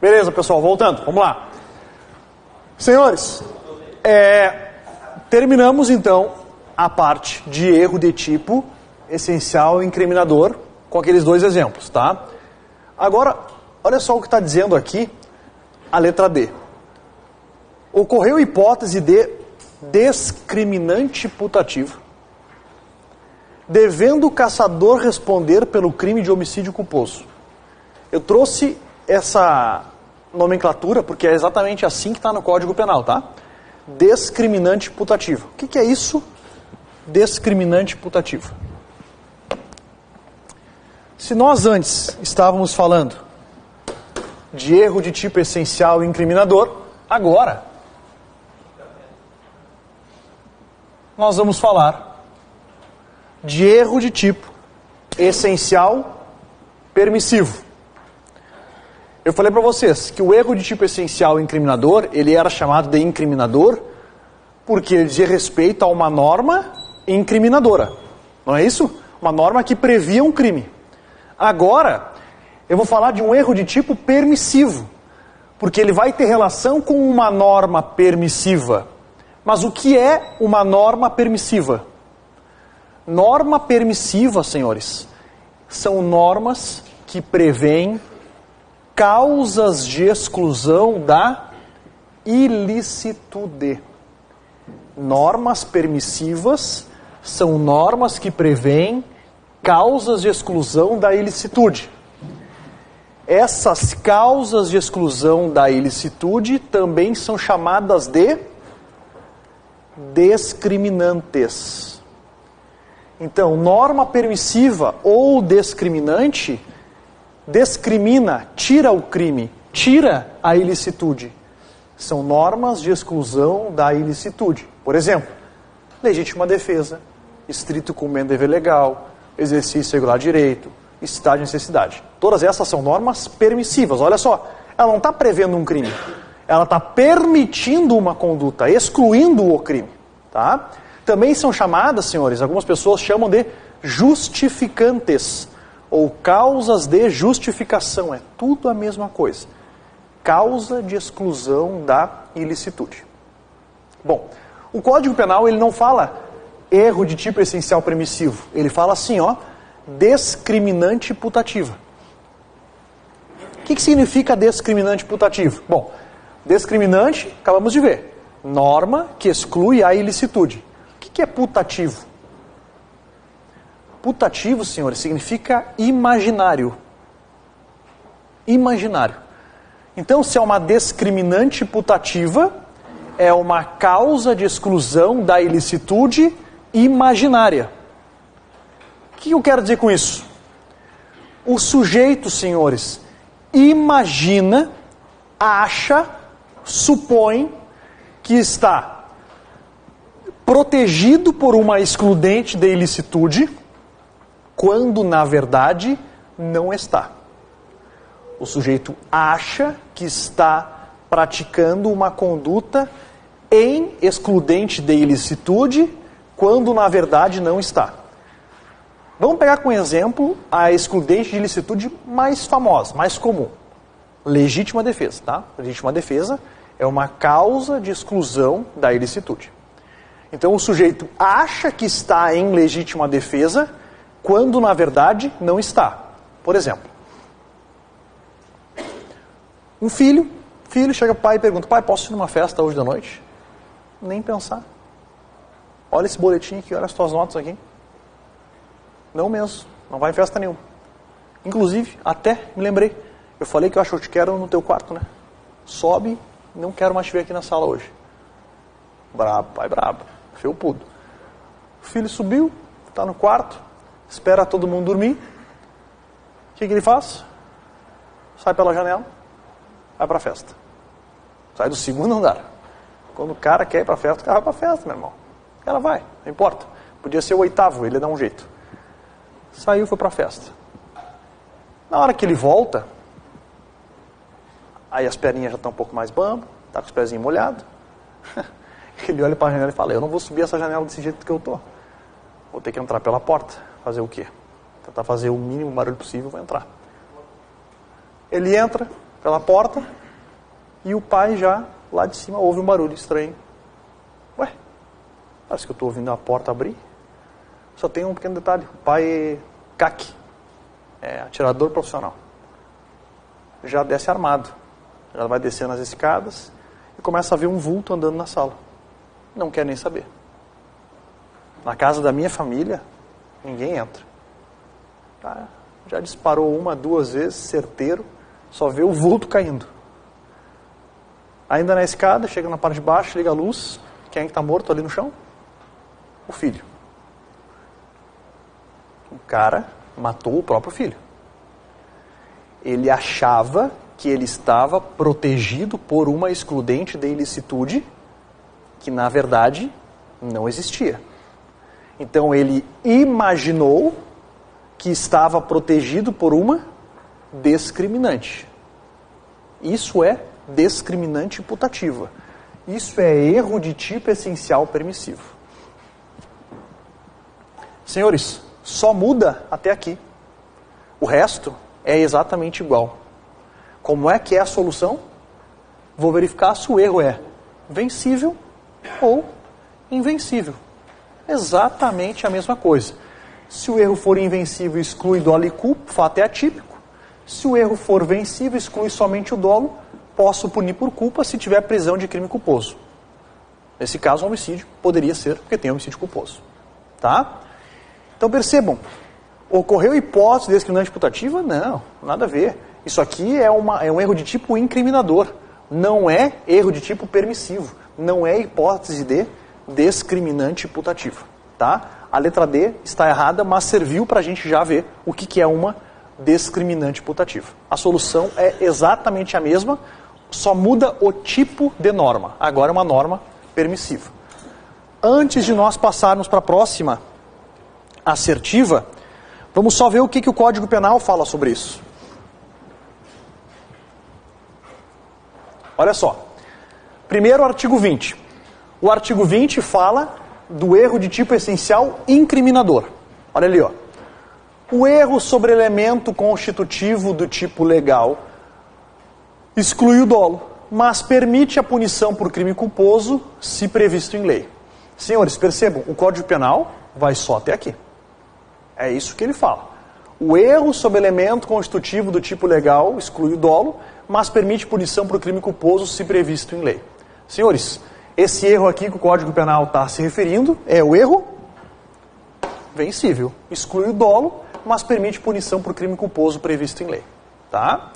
Beleza, pessoal, voltando, vamos lá. Senhores, terminamos então a parte de erro de tipo essencial e incriminador com aqueles dois exemplos, tá? Agora, olha só o que está dizendo aqui a letra D. Ocorreu hipótese de discriminante putativo, devendo o caçador responder pelo crime de homicídio culposo. Eu trouxe essa nomenclatura porque é exatamente assim que está no Código Penal, tá? Discriminante putativo. O que é isso? Discriminante putativo. Se nós antes estávamos falando de erro de tipo essencial e incriminador, agora nós vamos falar de erro de tipo essencial permissivo. Eu falei para vocês que o erro de tipo essencial incriminador, ele era chamado de incriminador porque ele dizia respeito a uma norma incriminadora. Não é isso? Uma norma que previa um crime. Agora, eu vou falar de um erro de tipo permissivo, porque ele vai ter relação com uma norma permissiva. Mas o que é uma norma permissiva? Norma permissiva, senhores, são normas que prevêem causas de exclusão da ilicitude. Normas permissivas são normas que prevêem causas de exclusão da ilicitude. Essas causas de exclusão da ilicitude também são chamadas de discriminantes. Então, norma permissiva ou discriminante discrimina, tira o crime, tira a ilicitude. São normas de exclusão da ilicitude. Por exemplo, legítima defesa, estrito cumprimento dever legal, exercício regular de direito, estado de necessidade. Todas essas são normas permissivas. Olha só, ela não está prevendo um crime, ela está permitindo uma conduta, excluindo o crime. Tá? Também são chamadas, senhores, algumas pessoas chamam de justificantes, ou causas de justificação, é tudo a mesma coisa. Causa de exclusão da ilicitude. Bom, o Código Penal ele não fala erro de tipo essencial permissivo, ele fala assim, ó, discriminante putativa. O que significa discriminante putativo? Bom, discriminante, acabamos de ver, norma que exclui a ilicitude. O que é putativo? Putativo, senhores, significa imaginário. Imaginário. Então, se é uma discriminante putativa, é uma causa de exclusão da ilicitude imaginária. O que eu quero dizer com isso? O sujeito, senhores, imagina, acha, supõe que está protegido por uma excludente de ilicitude, quando na verdade não está. O sujeito acha que está praticando uma conduta em excludente de ilicitude, quando na verdade não está. Vamos pegar como exemplo a excludente de ilicitude mais famosa, mais comum. Legítima defesa, tá? Legítima defesa é uma causa de exclusão da ilicitude. Então o sujeito acha que está em legítima defesa, quando na verdade não está. Por exemplo, um filho chega para o pai e pergunta, pai, posso ir numa festa hoje da noite? Nem pensar. Olha esse boletim aqui, olha as tuas notas aqui. Não mesmo, não vai em festa nenhuma. Inclusive, até me lembrei, eu falei que eu acho que eu te quero no teu quarto, né? Sobe, não quero mais te ver aqui na sala hoje. Brabo, pai brabo, felpudo. O filho subiu, está no quarto, espera todo mundo dormir. O que ele faz? Sai pela janela, vai para a festa. Sai do segundo andar. Quando o cara quer ir para a festa, o cara vai para a festa, meu irmão. O cara vai, não importa. Podia ser o oitavo, ele dá um jeito. Saiu, foi para a festa. Na hora que ele volta, aí as perninhas já estão um pouco mais bambas, está com os pezinhos molhados. Ele olha para a janela e fala, eu não vou subir essa janela desse jeito que eu estou. Vou ter que entrar pela porta. Fazer o quê? Tentar fazer o mínimo barulho possível, vou entrar. Ele entra, pela porta e o pai já lá de cima ouve um barulho estranho. Ué, parece que eu estou ouvindo a porta abrir. Só tem um pequeno detalhe, o pai é CAC, é atirador profissional. Já desce armado, já vai descendo as escadas e começa a ver um vulto andando na sala. Não quer nem saber. Na casa da minha família, ninguém entra. Tá? Já disparou 1, 2 vezes, certeiro, só vê o vulto caindo. Ainda na escada, chega na parte de baixo, liga a luz. Quem é que está morto ali no chão? O filho. O cara matou o próprio filho. Ele achava que ele estava protegido por uma excludente de ilicitude que, na verdade, não existia. Então, ele imaginou que estava protegido por uma discriminante. Isso é discriminante putativa. Isso é erro de tipo essencial permissivo. Senhores, só muda até aqui. O resto é exatamente igual. Como é que é a solução? Vou verificar se o erro é vencível ou invencível. Exatamente a mesma coisa. Se o erro for invencível, exclui dolo e culpa, o fato é atípico. Se o erro for vencível, exclui somente o dolo, posso punir por culpa se tiver prisão de crime culposo. Nesse caso, o homicídio poderia ser, porque tem homicídio culposo. Tá? Então percebam, ocorreu hipótese discriminante putativa? Não, nada a ver. Isso aqui é um erro de tipo incriminador. Não é erro de tipo permissivo. Não é hipótese de discriminante putativa. Tá? A letra D está errada, mas serviu para a gente já ver o que é uma discriminante putativa. A solução é exatamente a mesma, só muda o tipo de norma. Agora é uma norma permissiva. Antes de nós passarmos para a próxima assertiva, vamos só ver o que o Código Penal fala sobre isso. Olha só. Primeiro, o artigo 20. O artigo 20 fala do erro de tipo essencial incriminador. Olha ali, ó. O erro sobre elemento constitutivo do tipo legal exclui o dolo, mas permite a punição por crime culposo se previsto em lei. Senhores, percebam, o Código Penal vai só até aqui. É isso que ele fala. O erro sobre elemento constitutivo do tipo legal exclui o dolo, mas permite punição por crime culposo se previsto em lei. Senhores, esse erro aqui que o Código Penal está se referindo é o erro vencível. Exclui o dolo, mas permite punição por crime culposo previsto em lei. Tá?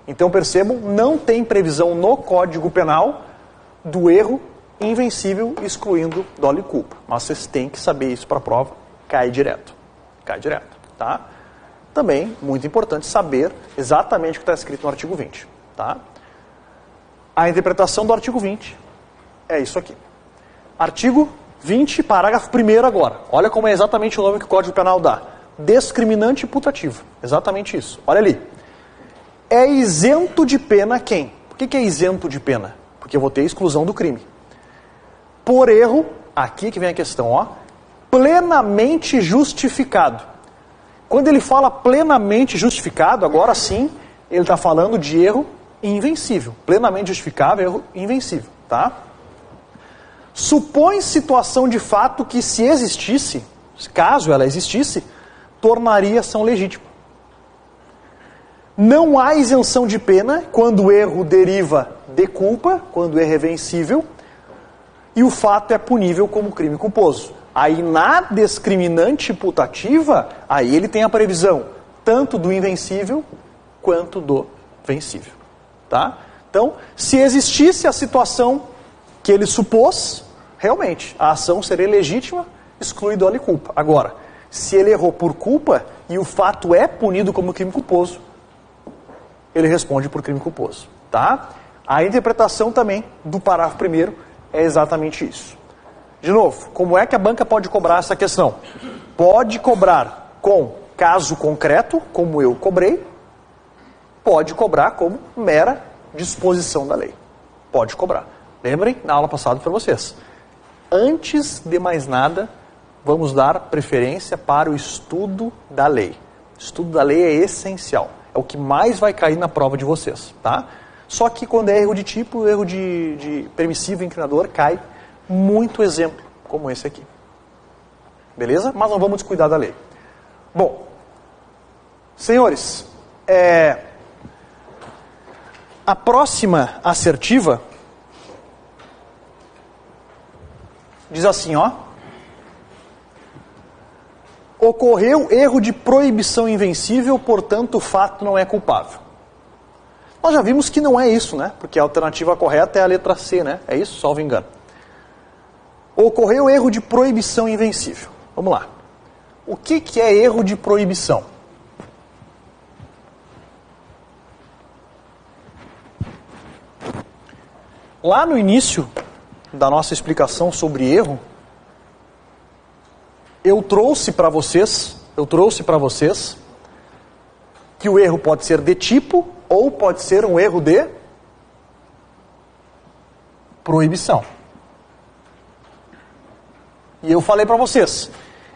Então percebam, não tem previsão no Código Penal do erro invencível excluindo dolo e culpa. Mas vocês têm que saber isso para a prova, cai direto. Cai direto. Tá? Também, muito importante saber exatamente o que está escrito no artigo 20. Tá? A interpretação do artigo 20 é isso aqui. Artigo 20, parágrafo 1º agora. Olha como é exatamente o nome que o Código Penal dá. Discriminante putativo. Exatamente isso. Olha ali. É isento de pena quem? Por que é isento de pena? Porque eu vou ter exclusão do crime. Por erro, aqui que vem a questão, ó, plenamente justificado. Quando ele fala plenamente justificado, agora sim, ele está falando de erro invencível. Plenamente justificável, erro invencível. Tá? Supõe situação de fato que, se existisse, caso ela existisse, tornaria ação legítima. Não há isenção de pena quando o erro deriva de culpa, quando o erro é vencível, e o fato é punível como crime culposo. Aí na discriminante putativa, aí ele tem a previsão tanto do invencível quanto do vencível. Tá? Então, se existisse a situação que ele supôs, realmente, a ação seria legítima, exclui dolo e culpa. Agora, se ele errou por culpa e o fato é punido como crime culposo, ele responde por crime culposo. Tá? A interpretação também do parágrafo 1º é exatamente isso. De novo, como é que a banca pode cobrar essa questão? Pode cobrar com caso concreto, como eu cobrei, pode cobrar como mera disposição da lei. Pode cobrar. Lembrem, na aula passada para vocês. Antes de mais nada, vamos dar preferência para o estudo da lei. O estudo da lei é essencial. É o que mais vai cair na prova de vocês, tá? Só que quando é erro de tipo, erro de permissivo inclinador, cai muito exemplo, como esse aqui. Beleza? Mas não vamos descuidar da lei. Bom, senhores, a próxima assertiva diz assim, ó. Ocorreu erro de proibição invencível, portanto o fato não é culpável. Nós já vimos que não é isso, né? Porque a alternativa correta é a letra C, né? É isso, salvo engano. Ocorreu erro de proibição invencível. Vamos lá. O que é erro de proibição? Lá no início da nossa explicação sobre erro, eu trouxe para vocês que o erro pode ser de tipo ou pode ser um erro de proibição. E eu falei para vocês,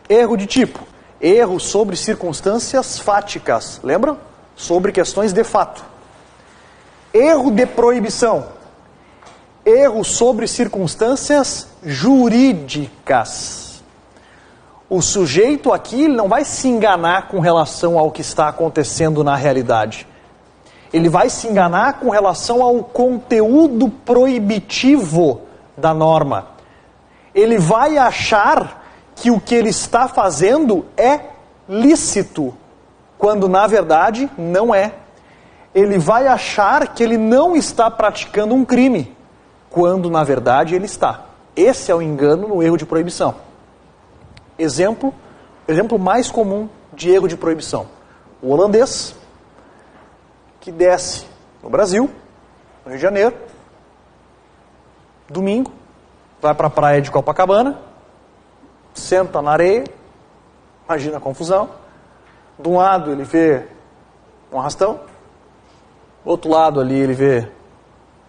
erro de tipo, erro sobre circunstâncias fáticas, lembram? Sobre questões de fato. Erro de proibição, erro sobre circunstâncias jurídicas. O sujeito aqui não vai se enganar com relação ao que está acontecendo na realidade. Ele vai se enganar com relação ao conteúdo proibitivo da norma. Ele vai achar que o que ele está fazendo é lícito, quando na verdade não é. Ele vai achar que ele não está praticando um crime, quando na verdade ele está. Esse é o engano no erro de proibição. Exemplo mais comum de erro de proibição. O holandês que desce no Brasil, no Rio de Janeiro, domingo, vai para a praia de Copacabana, senta na areia, imagina a confusão. De um lado ele vê um arrastão, do outro lado ali ele vê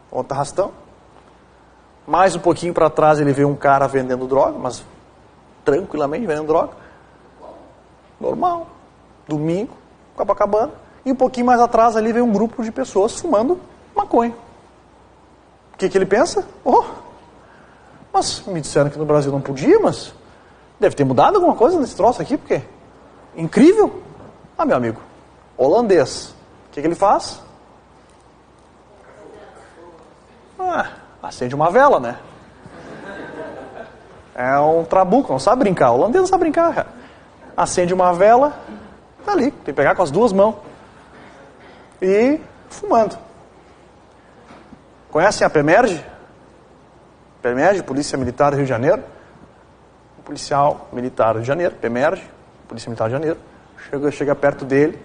outro arrastão. Mais um pouquinho para trás ele vê um cara vendendo droga, mas tranquilamente vendendo droga. Normal. Domingo, Copacabana. E um pouquinho mais atrás ali vem um grupo de pessoas fumando maconha. O que ele pensa? Mas me disseram que no Brasil não podia, mas deve ter mudado alguma coisa nesse troço aqui, porque incrível. Meu amigo, holandês, o que ele faz? Acende uma vela, né? É um trabuco, não sabe brincar. O holandês não sabe brincar, cara. Acende uma vela, tá ali, tem que pegar com as duas mãos. E fumando. Conhecem a PEMERGE? PEMERGE, Polícia Militar do Rio de Janeiro. O policial militar do Rio de Janeiro, PEMERGE, Polícia Militar do Rio de Janeiro. Chega perto dele.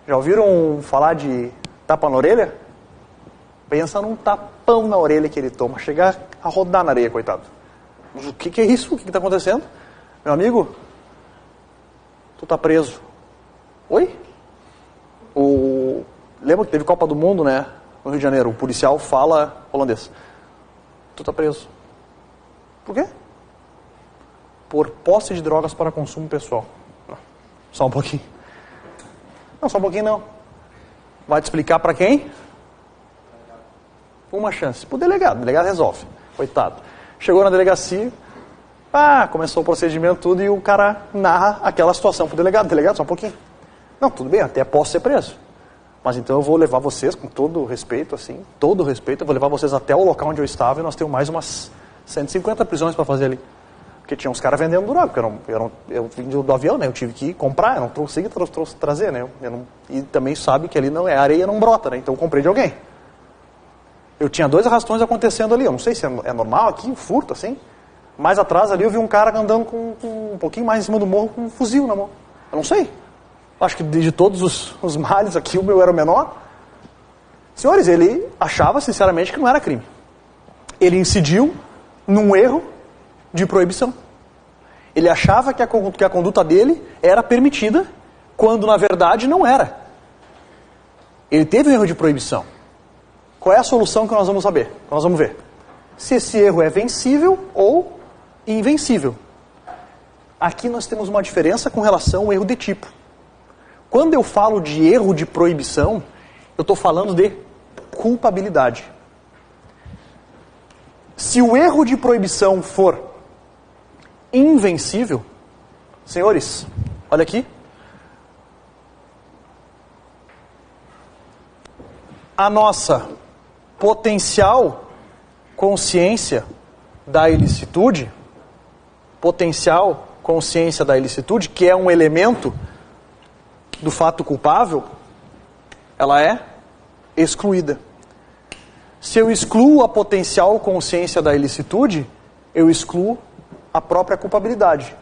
Já ouviram falar de tapa na orelha? Pensa num tapão na orelha que ele toma. Chega a rodar na areia, coitado. Mas o que é isso? O que está acontecendo? Meu amigo, tu tá preso. Oi? Lembra que teve Copa do Mundo, né? No Rio de Janeiro. O policial fala holandês. Tu tá preso. Por quê? Por posse de drogas para consumo pessoal. Só um pouquinho. Não, só um pouquinho não. Vai te explicar para quem? Uma chance. Pro delegado. O delegado resolve. Coitado. Chegou na delegacia. Começou o procedimento tudo e o cara narra aquela situação pro delegado. Delegado, só um pouquinho. Não, tudo bem, até posso ser preso. Mas então eu vou levar vocês, com todo o respeito, eu vou levar vocês até o local onde eu estava e nós temos mais umas 150 prisões para fazer ali. Porque tinha uns caras vendendo droga, porque eu vim do avião, né? Eu tive que comprar, eu não consegui trazer, né? E também sabe que ali não é areia, não brota, né? Então eu comprei de alguém. Eu tinha 2 arrastões acontecendo ali, eu não sei se é normal aqui, um furto assim. Mais atrás ali eu vi um cara andando com um pouquinho mais em cima do morro com um fuzil na mão. Eu não sei. Acho que de todos os males aqui, o meu era o menor. Senhores, ele achava sinceramente que não era crime. Ele incidiu num erro de proibição. Ele achava que a conduta dele era permitida, quando na verdade não era. Ele teve um erro de proibição. Qual é a solução que nós vamos saber? Nós vamos ver se esse erro é vencível ou invencível. Aqui nós temos uma diferença com relação ao erro de tipo. Quando eu falo de erro de proibição, eu estou falando de culpabilidade. Se o erro de proibição for invencível, senhores, olha aqui. A nossa potencial consciência da ilicitude, que é um elemento do fato culpável, ela é excluída. Se eu excluo a potencial consciência da ilicitude, eu excluo a própria culpabilidade.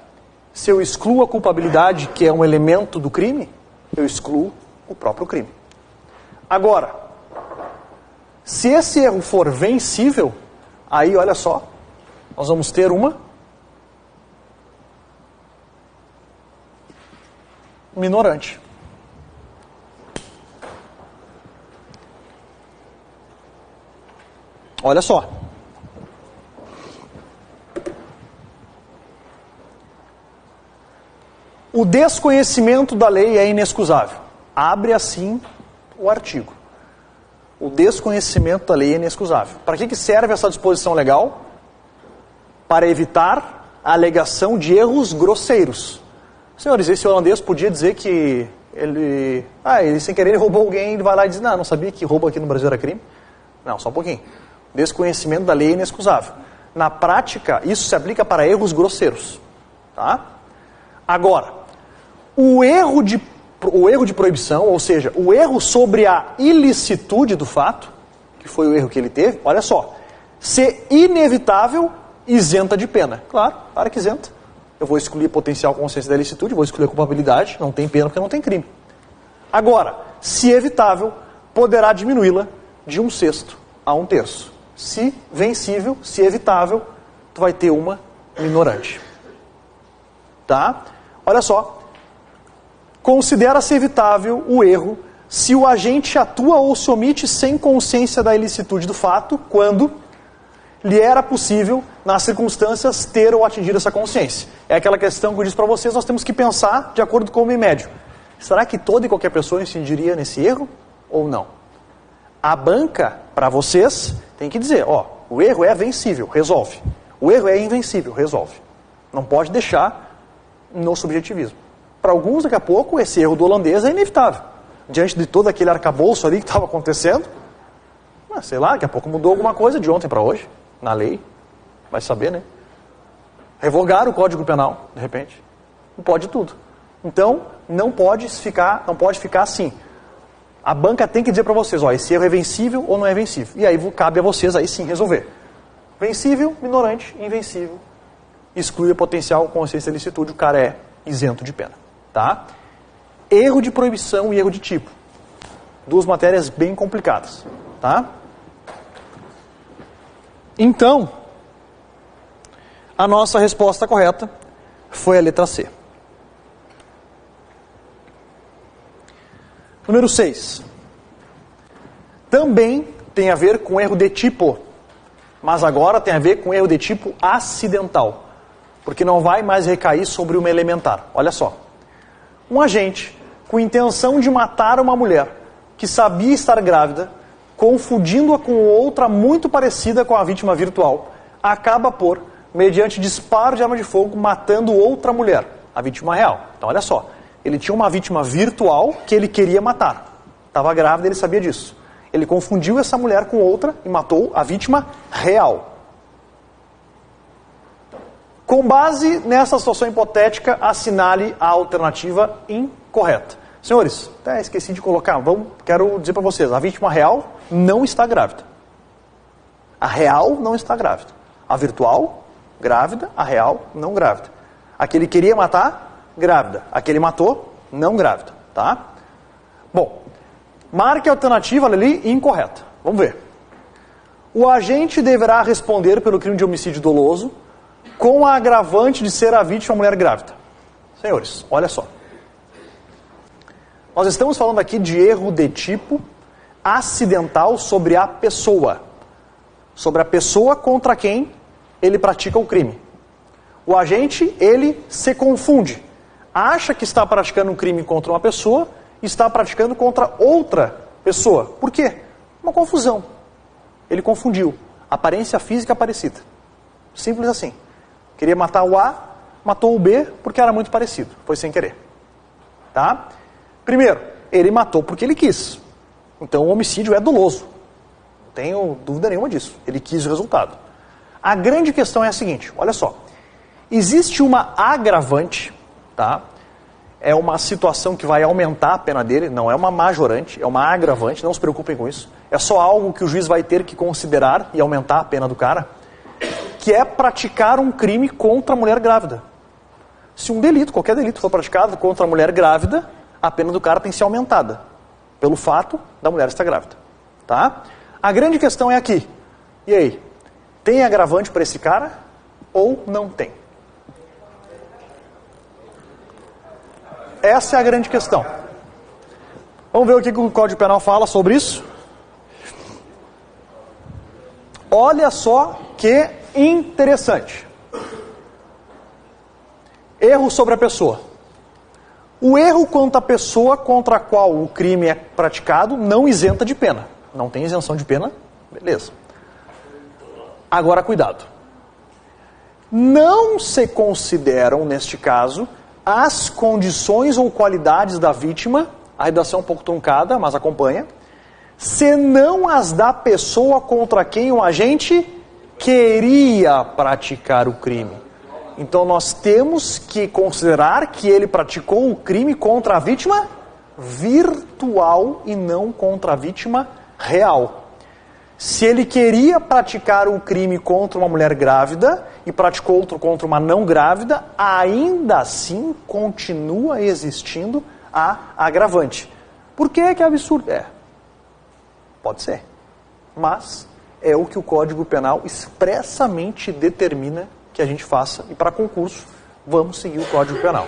Se eu excluo a culpabilidade, que é um elemento do crime, eu excluo o próprio crime. Agora, se esse erro for vencível, aí olha só, nós vamos ter uma minorante. Olha só. O desconhecimento da lei é inexcusável. Abre assim o artigo. O desconhecimento da lei é inexcusável. Para que serve essa disposição legal? Para evitar a alegação de erros grosseiros. Senhores, esse holandês podia dizer que ele sem querer ele roubou alguém, ele vai lá e diz, não sabia que roubo aqui no Brasil era crime. Não, só um pouquinho. Desconhecimento da lei é inexcusável. Na prática, isso se aplica para erros grosseiros. Tá? Agora, o erro de proibição, ou seja, o erro sobre a ilicitude do fato, que foi o erro que ele teve, olha só, ser inevitável, isenta de pena. Claro que isenta. Eu vou excluir potencial consciência da ilicitude, vou excluir a culpabilidade, não tem pena porque não tem crime. Agora, se evitável, poderá diminuí-la de 1/6 a 1/3. Se vencível, se evitável, tu vai ter uma minorante. Tá? Olha só. Considera-se evitável o erro se o agente atua ou se omite sem consciência da ilicitude do fato, quando lhe era possível, nas circunstâncias, ter ou atingir essa consciência. É aquela questão que eu disse para vocês, nós temos que pensar de acordo com o homem médio. Será que toda e qualquer pessoa incidiria nesse erro ou não? A banca, para vocês, tem que dizer, o erro é vencível, resolve. O erro é invencível, resolve. Não pode deixar no subjetivismo. Para alguns, daqui a pouco, esse erro do holandês é inevitável. Diante de todo aquele arcabouço ali que estava acontecendo, sei lá, daqui a pouco mudou alguma coisa de ontem para hoje, na lei. Vai saber, né? Revogar o Código Penal, de repente. Não pode tudo. Então, não pode ficar assim. A banca tem que dizer para vocês, esse erro é vencível ou não é vencível. E aí cabe a vocês aí sim resolver. Vencível, minorante, invencível. Exclui a potencial consciência da ilicitude, o cara é isento de pena. Tá? Erro de proibição e erro de tipo. Duas matérias bem complicadas. Tá? Então, a nossa resposta correta foi a letra C. Número 6. Também tem a ver com erro de tipo, mas agora tem a ver com erro de tipo acidental, porque não vai mais recair sobre uma elementar. Olha só. Um agente com intenção de matar uma mulher que sabia estar grávida, confundindo-a com outra muito parecida com a vítima virtual, acaba por, mediante disparo de arma de fogo, matando outra mulher, a vítima real. Então olha só. Ele tinha uma vítima virtual que ele queria matar. Estava grávida, ele sabia disso. Ele confundiu essa mulher com outra e matou a vítima real. Com base nessa situação hipotética, assinale a alternativa incorreta. Senhores, até esqueci de colocar, quero dizer para vocês, a vítima real não está grávida. A real não está grávida. A virtual, grávida, a real, não grávida. A que ele queria matar, grávida. A que ele matou, não grávida. Tá? Bom, marque a alternativa ali incorreta. Vamos ver. O agente deverá responder pelo crime de homicídio doloso com a agravante de ser a vítima mulher grávida. Senhores, olha só. Nós estamos falando aqui de erro de tipo acidental sobre a pessoa. Sobre a pessoa contra quem ele pratica o crime. O agente, ele se confunde. acha que está praticando um crime contra uma pessoa e está praticando contra outra pessoa. Por quê? Uma confusão. Ele confundiu. Aparência física parecida. Simples assim. Queria matar o A, matou o B porque era muito parecido. Foi sem querer. Tá? Primeiro, ele matou porque ele quis. Então o homicídio é doloso. Não tenho dúvida nenhuma disso. Ele quis o resultado. A grande questão é a seguinte, olha só. Existe uma agravante, tá? É uma situação que vai aumentar a pena dele, não é uma majorante, é uma agravante, não se preocupem com isso. É só algo que o juiz vai ter que considerar e aumentar a pena do cara, que é praticar um crime contra a mulher grávida. Se um delito, qualquer delito for praticado contra a mulher grávida, a pena do cara tem que ser aumentada, pelo fato da mulher estar grávida. Tá? A grande questão é aqui. E aí? Tem agravante para esse cara ou não tem? Essa é a grande questão. Vamos ver o que o Código Penal fala sobre isso? Olha só que interessante. Erro sobre a pessoa. O erro contra a pessoa contra a qual o crime é praticado não isenta de pena. Não tem isenção de pena? Beleza. Agora, cuidado. Não se consideram, neste caso, as condições ou qualidades da vítima, a redação é um pouco truncada, mas acompanha, senão as da pessoa contra quem o agente queria praticar o crime. Então nós temos que considerar que ele praticou o crime contra a vítima virtual e não contra a vítima real. Se ele queria praticar um crime contra uma mulher grávida e praticou outro contra uma não grávida, ainda assim continua existindo a agravante. Por que é absurdo? Pode ser. Mas é o que o Código Penal expressamente determina que a gente faça. E para concurso, vamos seguir o Código Penal.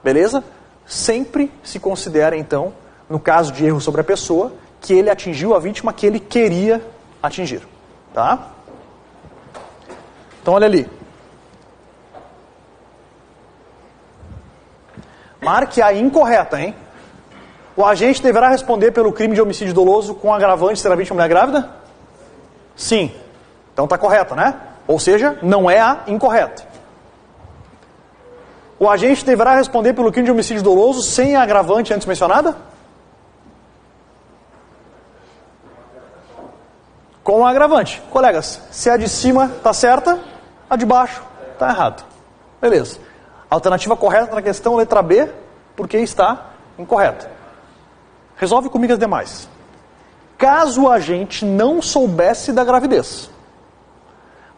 Beleza? Sempre se considera, então, no caso de erro sobre a pessoa, que ele atingiu a vítima que ele queria atingir. Tá? Então, olha ali. Marque a incorreta, hein? O agente deverá responder pelo crime de homicídio doloso com agravante ser a vítima mulher grávida? Sim. Então está correta, né? Ou seja, não é a incorreta. O agente deverá responder pelo crime de homicídio doloso sem a agravante antes mencionada? Com a agravante. Colegas, se a de cima está certa, a de baixo está errado. Beleza. Alternativa correta na questão letra B, porque está incorreta. Resolve comigo as demais. Caso o agente não soubesse da gravidez,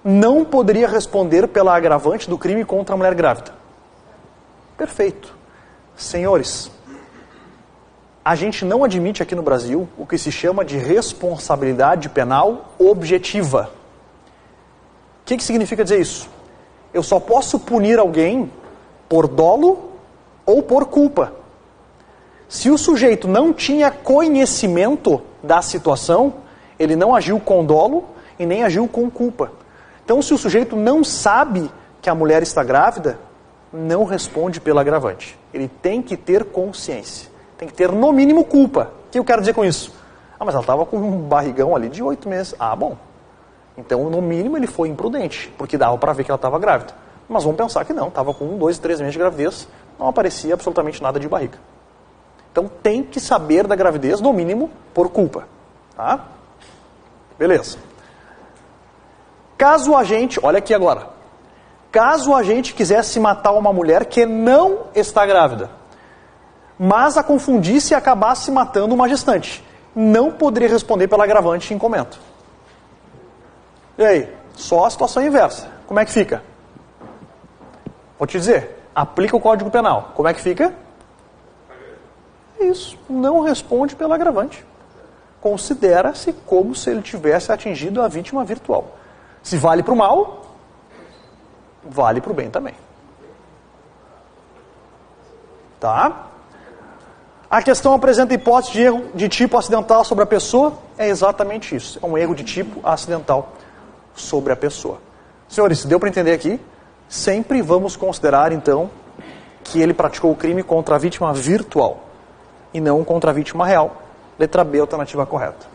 não poderia responder pela agravante do crime contra a mulher grávida. Perfeito. Senhores, a gente não admite aqui no Brasil o que se chama de responsabilidade penal objetiva. O que significa dizer isso? Eu só posso punir alguém por dolo ou por culpa. Se o sujeito não tinha conhecimento da situação, ele não agiu com dolo e nem agiu com culpa. Então, se o sujeito não sabe que a mulher está grávida, não responde pela agravante. Ele tem que ter consciência. Tem que ter, no mínimo, culpa. O que eu quero dizer com isso? Mas ela estava com um barrigão ali de 8 meses. Bom. Então, no mínimo, ele foi imprudente, porque dava para ver que ela estava grávida. Mas vamos pensar que não. Estava com 1, 2, 3 meses de gravidez, não aparecia absolutamente nada de barriga. Então, tem que saber da gravidez, no mínimo, por culpa. Tá? Beleza. Caso o agente, olha aqui agora, caso o agente quisesse matar uma mulher que não está grávida, mas a confundisse e acabasse matando uma gestante, não poderia responder pela agravante em comento. E aí? Só a situação inversa. Como é que fica? Vou te dizer, aplica o Código Penal. Como é que fica? Isso, não responde pela agravante. Considera-se como se ele tivesse atingido a vítima virtual. Se vale para o mal, vale para o bem também. Tá? A questão apresenta hipótese de erro de tipo acidental sobre a pessoa. É exatamente isso. É um erro de tipo acidental sobre a pessoa. Senhores, deu para entender aqui? Sempre vamos considerar, então, que ele praticou o crime contra a vítima virtual e não contra a vítima real. Letra B, alternativa correta.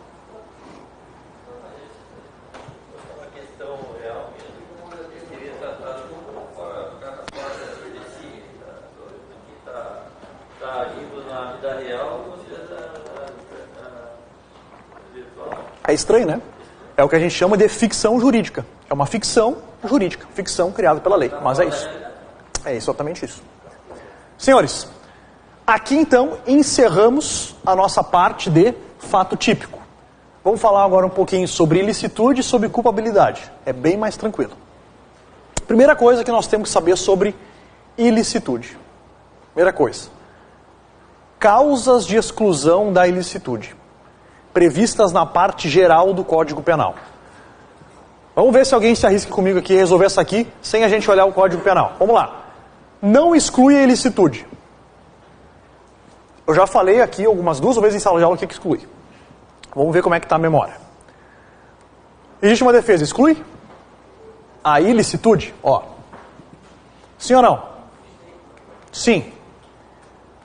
A questão real mesmo seria tratada como a que está agindo na vida real ou seja virtual. É estranho, né? É o que a gente chama de ficção jurídica. É uma ficção jurídica, ficção criada pela lei, mas é isso. É exatamente isso. Senhores, aqui então encerramos a nossa parte de fato típico. Vamos falar agora um pouquinho sobre ilicitude e sobre culpabilidade. É bem mais tranquilo. Primeira coisa que nós temos que saber sobre ilicitude. Primeira coisa. Causas de exclusão da ilicitude, previstas na parte geral do Código Penal. Vamos ver se alguém se arrisca comigo aqui e resolver essa aqui, sem a gente olhar o Código Penal. Vamos lá. Não exclui a ilicitude. Eu já falei aqui algumas duas vezes em sala de aula o que exclui. Vamos ver como é que está a memória. Legítima defesa exclui? A ilicitude? Ó. Sim ou não? Sim.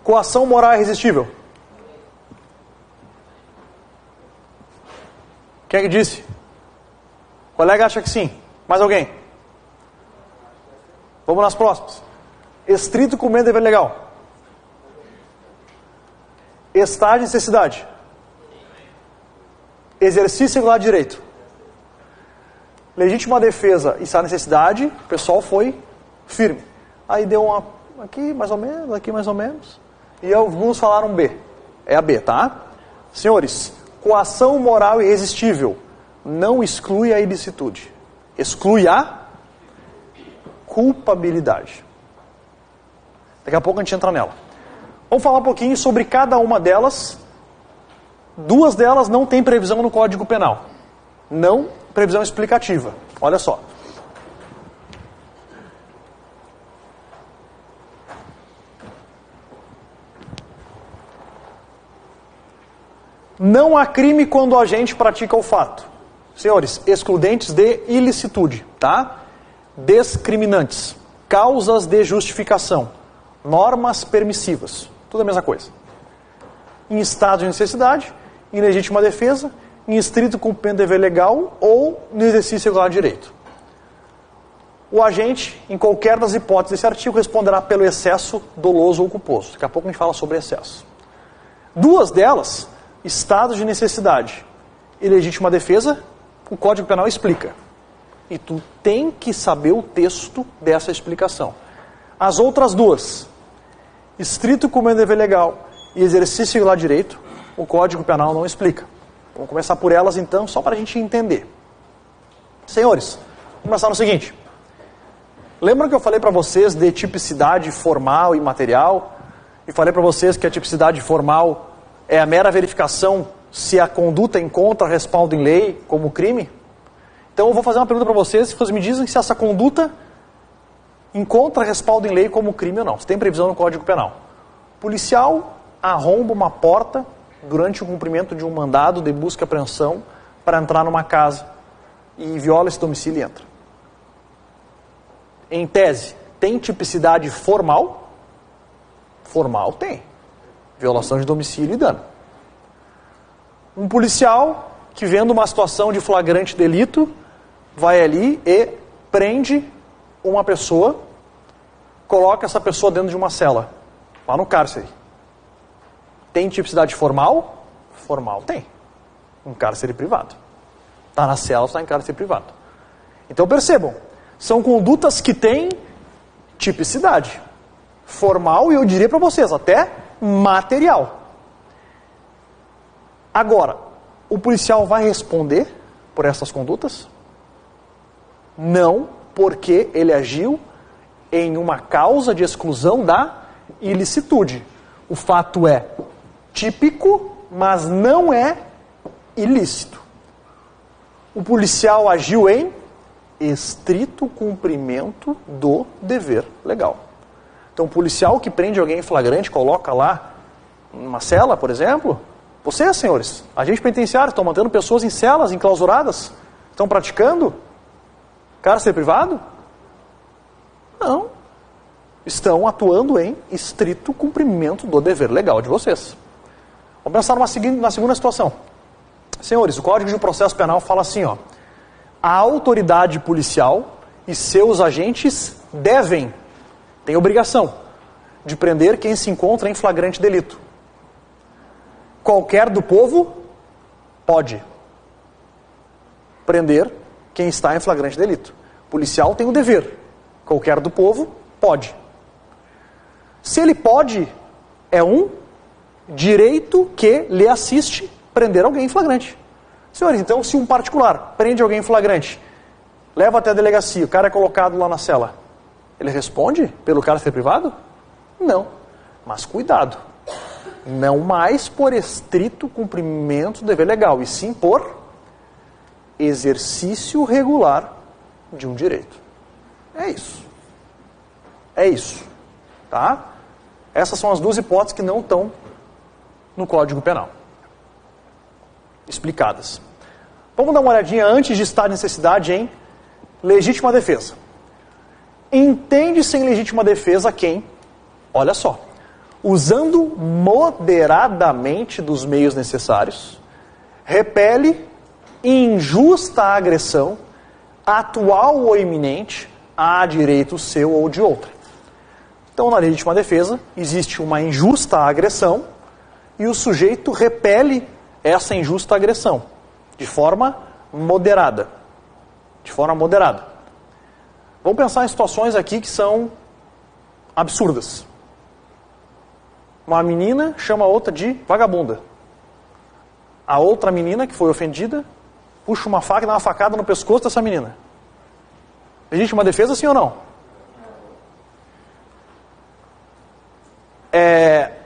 Coação moral irresistível? Quem é que disse? O colega acha que sim. Mais alguém? Vamos nas próximas. Estrito cumprimento do dever legal. Estar de necessidade. Exercício regular de direito. Legítima defesa e estar de necessidade, o pessoal foi firme. Aí deu uma aqui mais ou menos, aqui mais ou menos. E alguns falaram B. É a B, tá? Senhores, coação moral irresistível não exclui a ilicitude. Exclui a culpabilidade. Daqui a pouco a gente entra nela. Vamos falar um pouquinho sobre cada uma delas. Duas delas não tem previsão no Código Penal. Não previsão explicativa. Olha só. Não há crime quando o agente pratica o fato. Senhores, excludentes de ilicitude, tá? Discriminantes, causas de justificação, normas permissivas, tudo a mesma coisa. Em estado de necessidade, em legítima defesa, em estrito cumprimento do dever legal ou no exercício regular de direito. O agente, em qualquer das hipóteses desse artigo, responderá pelo excesso doloso ou culposo. Daqui a pouco a gente fala sobre excesso. Duas delas, estado de necessidade e legítima defesa, o Código Penal explica. E tu tem que saber o texto dessa explicação. As outras duas, estrito cumprimento do dever legal e exercício regular de direito, o Código Penal não explica. Vamos começar por elas então, só para a gente entender. Senhores, vamos começar no seguinte. Lembram que eu falei para vocês de tipicidade formal e material? E falei para vocês que a tipicidade formal é a mera verificação se a conduta encontra respaldo em lei como crime? Então eu vou fazer uma pergunta para vocês, se vocês me dizem se essa conduta encontra respaldo em lei como crime ou não. Se tem previsão no Código Penal. Policial arromba uma porta durante o cumprimento de um mandado de busca e apreensão para entrar numa casa e viola esse domicílio e entra. Em tese, tem tipicidade formal? Formal tem. Violação de domicílio e dano. Um policial que, vendo uma situação de flagrante delito, vai ali e prende uma pessoa, coloca essa pessoa dentro de uma cela, lá no cárcere. Tem tipicidade formal? Formal tem. Um cárcere privado. Está na cela, está em cárcere privado. Então percebam, são condutas que têm tipicidade. Formal e eu diria para vocês, até material. Agora, o policial vai responder por essas condutas? Não, porque ele agiu em uma causa de exclusão da ilicitude. O fato é típico, mas não é ilícito. O policial agiu em estrito cumprimento do dever legal. Então, o policial que prende alguém em flagrante, coloca lá numa cela, por exemplo, vocês, senhores, agentes penitenciários, estão mantendo pessoas em celas, enclausuradas, estão praticando cárcere privado? Não. estão atuando em estrito cumprimento do dever legal de vocês. Vamos pensar na segunda situação. Senhores, o Código de Processo Penal fala assim, ó, a autoridade policial e seus agentes têm obrigação de prender quem se encontra em flagrante delito. Qualquer do povo pode prender quem está em flagrante delito. O policial tem o dever. Qualquer do povo pode. Se ele pode, é um direito que lhe assiste prender alguém em flagrante. Senhores, então se um particular prende alguém em flagrante, leva até a delegacia, o cara é colocado lá na cela, ele responde pelo cara ser privado? Não. Mas cuidado. Não mais por estrito cumprimento do dever legal, e sim por exercício regular de um direito. É isso. É isso. Tá? Essas são as duas hipóteses que não estão no Código Penal. Explicadas. Vamos dar uma olhadinha antes de estado de necessidade em legítima defesa. Entende-se em legítima defesa quem, olha só, usando moderadamente dos meios necessários, repele injusta agressão, atual ou iminente, a direito seu ou de outra. Então, na legítima defesa, existe uma injusta agressão e o sujeito repele essa injusta agressão de forma moderada. De forma moderada. Vamos pensar em situações aqui que são absurdas. Uma menina chama a outra de vagabunda. A outra menina que foi ofendida puxa uma faca e dá uma facada no pescoço dessa menina. Legítima defesa, sim ou não?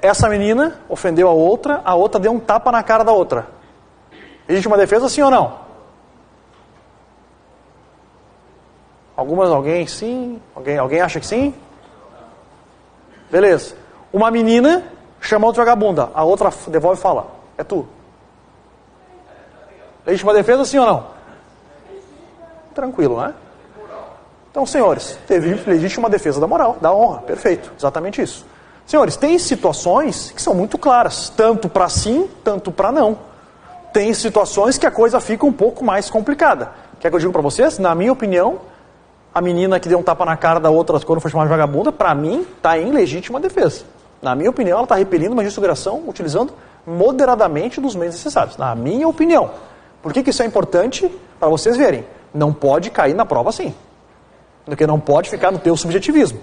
Essa menina ofendeu a outra deu um tapa na cara da outra. Legítima defesa, sim ou não? Alguém sim? Alguém acha que sim? Beleza. Uma menina chama outra vagabunda, a outra devolve e fala, é tu. Legítima defesa, sim ou não? Tranquilo, né? Então, senhores, teve legítima defesa da moral, da honra, perfeito, exatamente isso. Senhores, tem situações que são muito claras, tanto para sim, tanto para não. Tem situações que a coisa fica um pouco mais complicada. Quer que eu diga para vocês? Na minha opinião, a menina que deu um tapa na cara da outra quando foi chamada de vagabunda, para mim, está em legítima defesa. Na minha opinião, ela está repelindo uma injusta agressão utilizando moderadamente dos meios necessários. Na minha opinião. Por que isso é importante? Para vocês verem. Não pode cair na prova assim. Porque não pode ficar no teu subjetivismo.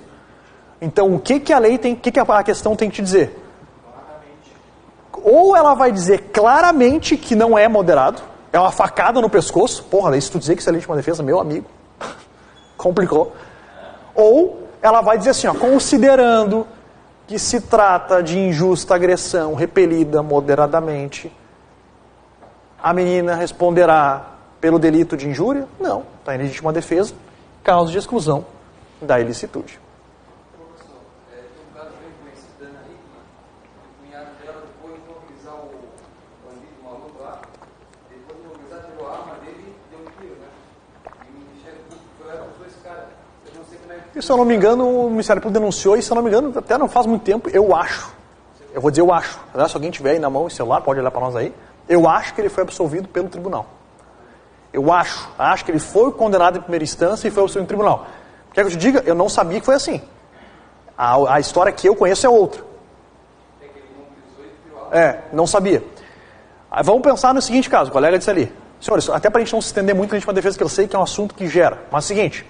Então, o que a lei tem, o que a questão tem que te dizer? Ou ela vai dizer claramente que não é moderado, é uma facada no pescoço, porra, daí se tu dizer que isso é legítima defesa, meu amigo, complicou. Ou ela vai dizer assim, ó, considerando que se trata de injusta agressão repelida moderadamente, a menina responderá pelo delito de injúria? Não, está em legítima defesa, causa de exclusão da ilicitude. E se eu não me engano, o Ministério Público denunciou, e se eu não me engano, até não faz muito tempo, eu acho, né? Se alguém tiver aí na mão o celular, pode olhar para nós aí, eu acho que ele foi absolvido pelo tribunal. Eu acho que ele foi condenado em primeira instância e foi absolvido no tribunal. Quer que eu te diga? Eu não sabia que foi assim. A história que eu conheço é outra. Não sabia. Vamos pensar no seguinte caso, o colega disse ali. Senhores, até para a gente não se estender muito na legítima defesa, que eu sei que é um assunto que gera. Mas é o seguinte,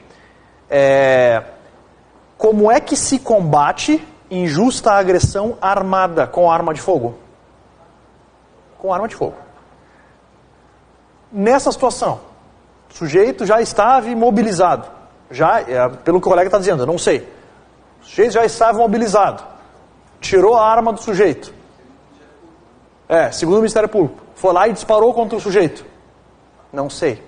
como é que se combate injusta agressão armada com arma de fogo? Com arma de fogo. Nessa situação, o sujeito já estava imobilizado. Pelo que o colega está dizendo, eu não sei. O sujeito já estava imobilizado. Tirou a arma do sujeito. Segundo o Ministério Público. Foi lá e disparou contra o sujeito. Não sei.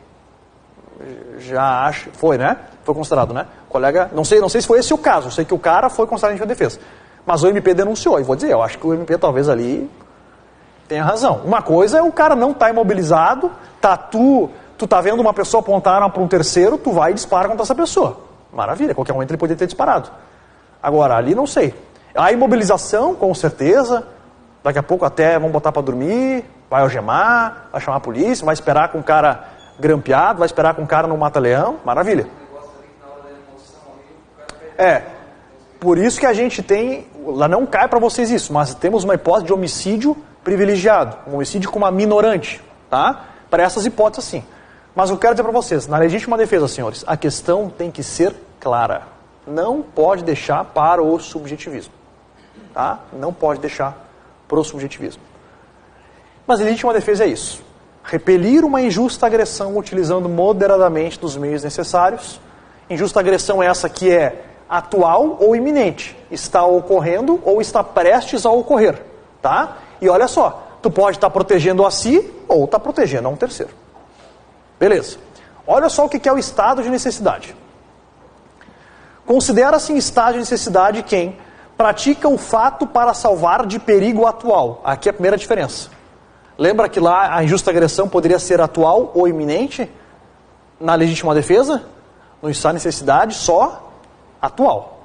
Já acho. Foi, né? Foi considerado, né? O colega, não sei se foi esse o caso. Eu sei que o cara foi considerado em legítima defesa. Mas o MP denunciou. E vou dizer, eu acho que o MP talvez ali tenha razão. Uma coisa é o cara não estar imobilizado, tu tá vendo uma pessoa apontar para um terceiro, tu vai e dispara contra essa pessoa. Maravilha, qualquer momento ele poderia ter disparado. Agora, ali não sei. A imobilização, com certeza. Daqui a pouco até vão botar para dormir, vai algemar, vai chamar a polícia, vai esperar com o cara grampeado, vai esperar com o cara no mata-leão. Maravilha. Por isso que a gente tem, lá não cai para vocês isso, mas temos uma hipótese de homicídio privilegiado, um homicídio com uma minorante, tá? Para essas hipóteses sim. Mas eu quero dizer para vocês, na legítima defesa, senhores, a questão tem que ser clara. Não pode deixar para o subjetivismo, tá? Não pode deixar para o subjetivismo. Mas a legítima defesa é isso. Repelir uma injusta agressão utilizando moderadamente dos meios necessários. Injusta agressão é essa que é atual ou iminente, está ocorrendo ou está prestes a ocorrer, tá? E olha só, tu pode estar protegendo a si ou estar protegendo a um terceiro. Beleza. Olha só o que é o estado de necessidade. Considera-se em estado de necessidade quem pratica o fato para salvar de perigo atual. Aqui é a primeira diferença. Lembra que lá a injusta agressão poderia ser atual ou iminente? Na legítima defesa? No estado de necessidade, só atual.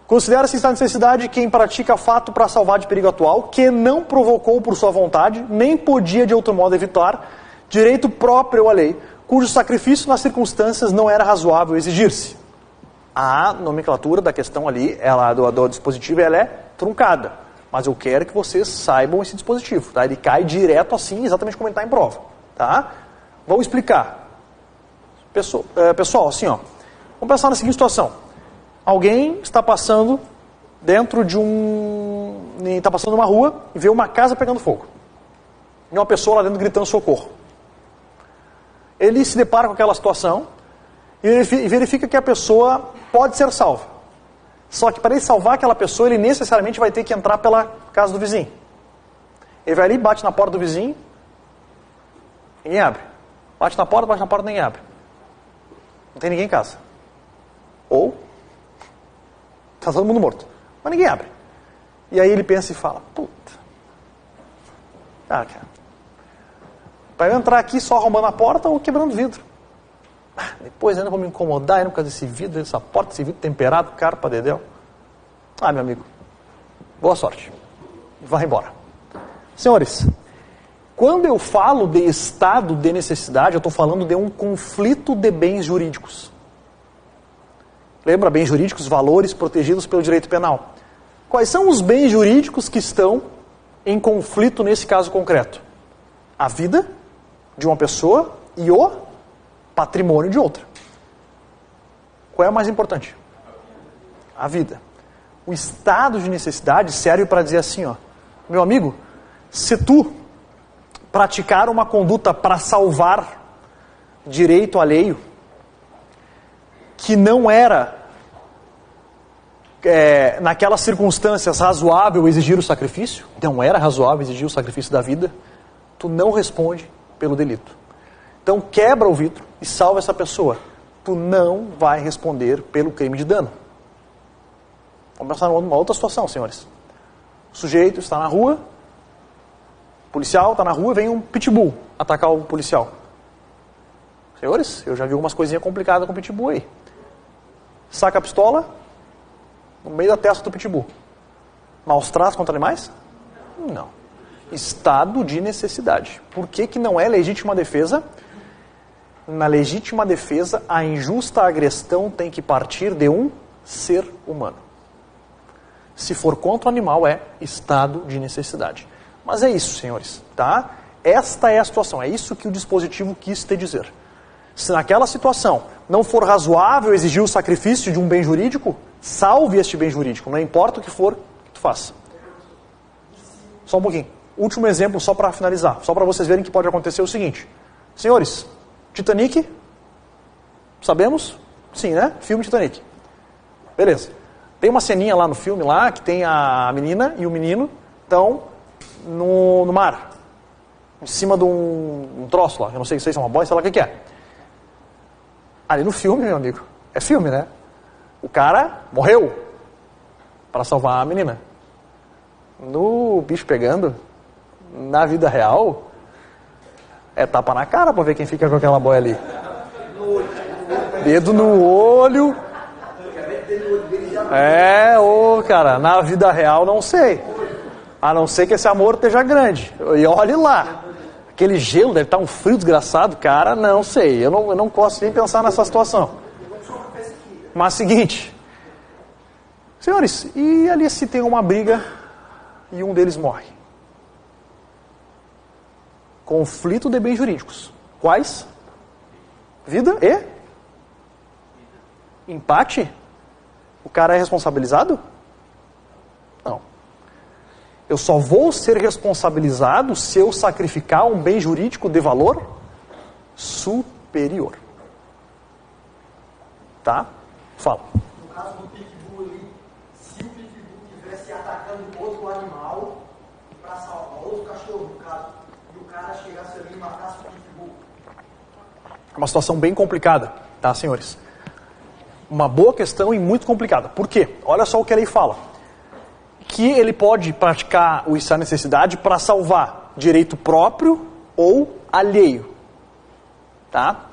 Considera-se estado de necessidade quem pratica fato para salvar de perigo atual, que não provocou por sua vontade, nem podia de outro modo evitar, direito próprio à lei, cujo sacrifício nas circunstâncias não era razoável exigir-se. A nomenclatura da questão ali, ela, do dispositivo, ela é truncada. Mas eu quero que vocês saibam esse dispositivo, tá? Ele cai direto assim, exatamente como ele está em prova, tá? Vou explicar. Pessoal, assim, ó. Vamos pensar na seguinte situação. Alguém está passando dentro de está passando numa rua e vê uma casa pegando fogo. E uma pessoa lá dentro gritando socorro. Ele se depara com aquela situação e verifica que a pessoa pode ser salva. Só que para ele salvar aquela pessoa, ele necessariamente vai ter que entrar pela casa do vizinho. Ele vai ali, bate na porta do vizinho, ninguém abre. Bate na porta, ninguém abre. Não tem ninguém em casa. Ou está todo mundo morto, mas ninguém abre. E aí ele pensa e fala, puta, cara, para eu entrar aqui só arrombando a porta ou quebrando vidro? Depois ainda vou me incomodar por causa desse vidro, dessa porta, esse vidro temperado, caro pra dedéu. Meu amigo, boa sorte. Vai embora. Senhores, quando eu falo de estado de necessidade, eu estou falando de um conflito de bens jurídicos. Lembra, bens jurídicos, valores protegidos pelo direito penal. Quais são os bens jurídicos que estão em conflito nesse caso concreto? A vida de uma pessoa e o patrimônio de outra. Qual é o mais importante? A vida. O estado de necessidade serve para dizer assim, ó, meu amigo, se tu praticar uma conduta para salvar direito alheio, que não era, naquelas circunstâncias, razoável exigir o sacrifício, não era razoável exigir o sacrifício da vida, tu não responde pelo delito. Então quebra o vidro e salva essa pessoa. Tu não vai responder pelo crime de dano. Vamos pensar numa outra situação, senhores. O sujeito está na rua, o policial está na rua, vem um pitbull atacar o policial. Senhores, eu já vi algumas coisinhas complicadas com o pitbull aí. Saca a pistola no meio da testa do pitbull. Maus tratos contra animais? Não. Estado de necessidade. Por que não é legítima defesa? Na legítima defesa, a injusta agressão tem que partir de um ser humano. Se for contra o animal, é estado de necessidade. Mas é isso, senhores, tá? Esta é a situação, é isso que o dispositivo quis te dizer. Se naquela situação não for razoável exigir o sacrifício de um bem jurídico, salve este bem jurídico, não importa o que for que tu faça. Só um pouquinho. Último exemplo, só para finalizar, só para vocês verem que pode acontecer o seguinte. Senhores, Titanic, sabemos? Sim, né? Filme Titanic. Beleza. Tem uma ceninha lá no filme, lá, que tem a menina e o menino estão no mar, em cima de um troço lá, eu não sei se é uma boia, sei lá o que é. Ali no filme, meu amigo, é filme, né? O cara morreu para salvar a menina. No bicho pegando, na vida real, é tapa na cara para ver quem fica com aquela boia ali. Dedo no olho. Cara, na vida real não sei. A não ser que esse amor esteja grande. E olhe lá. Aquele gelo deve estar um frio desgraçado, cara, não sei. Eu não posso nem pensar nessa situação. Mas seguinte, senhores, e ali se tem uma briga e um deles morre? Conflito de bens jurídicos. Quais? Vida e? Empate? O cara é responsabilizado? Não. Eu só vou ser responsabilizado se eu sacrificar um bem jurídico de valor superior. Tá? Fala. No caso do pitbull ali, se o pitbull estivesse atacando outro animal para salvar outro cachorro, no caso, e o cara chegasse ali e matasse o pitbull. É uma situação bem complicada, tá, senhores? Uma boa questão e muito complicada. Por quê? Olha só o que a lei fala. Que ele pode praticar o estado de necessidade para salvar direito próprio ou alheio. Tá?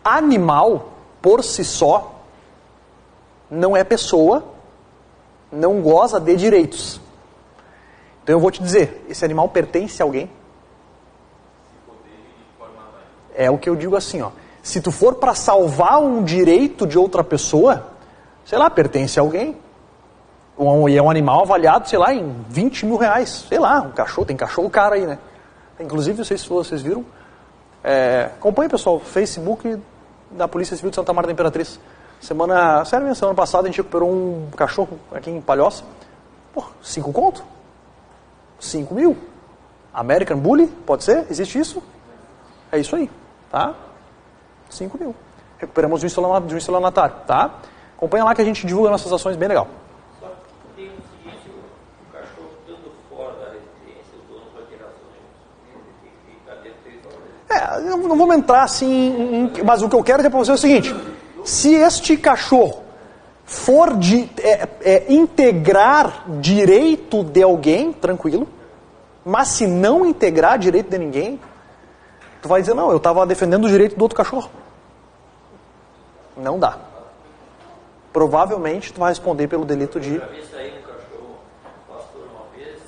Animal, por si só, não é pessoa, não goza de direitos. Então eu vou te dizer, esse animal pertence a alguém? É o que eu digo assim, ó. Se tu for para salvar um direito de outra pessoa, sei lá, pertence a alguém. E é um animal avaliado, sei lá, em 20 mil reais. Sei lá, um cachorro, tem cachorro caro aí, né? Inclusive, não sei se vocês viram. Acompanhe, pessoal, Facebook da Polícia Civil de Santa Marta da Imperatriz. Semana passada a gente recuperou um cachorro aqui em Palhoça. Pô, 5 conto? 5 mil. American Bully, pode ser? Existe isso? É isso aí, tá? 5 mil. Recuperamos de um estelionatário, tá? Acompanha lá que a gente divulga nossas ações, bem legal. Só que tem o seguinte, o cachorro estando fora da residência, o dono vai ter razões, ele tem que ficar dentro de eu não vamos entrar assim, mas o que eu quero dizer para você é o seguinte, se este cachorro for integrar direito de alguém, tranquilo, mas se não integrar direito de ninguém, tu vai dizer, não, eu estava defendendo o direito do outro cachorro. Não dá. Provavelmente tu vai responder pelo delito de... Eu já vi sair um cachorro, pastor, uma vez,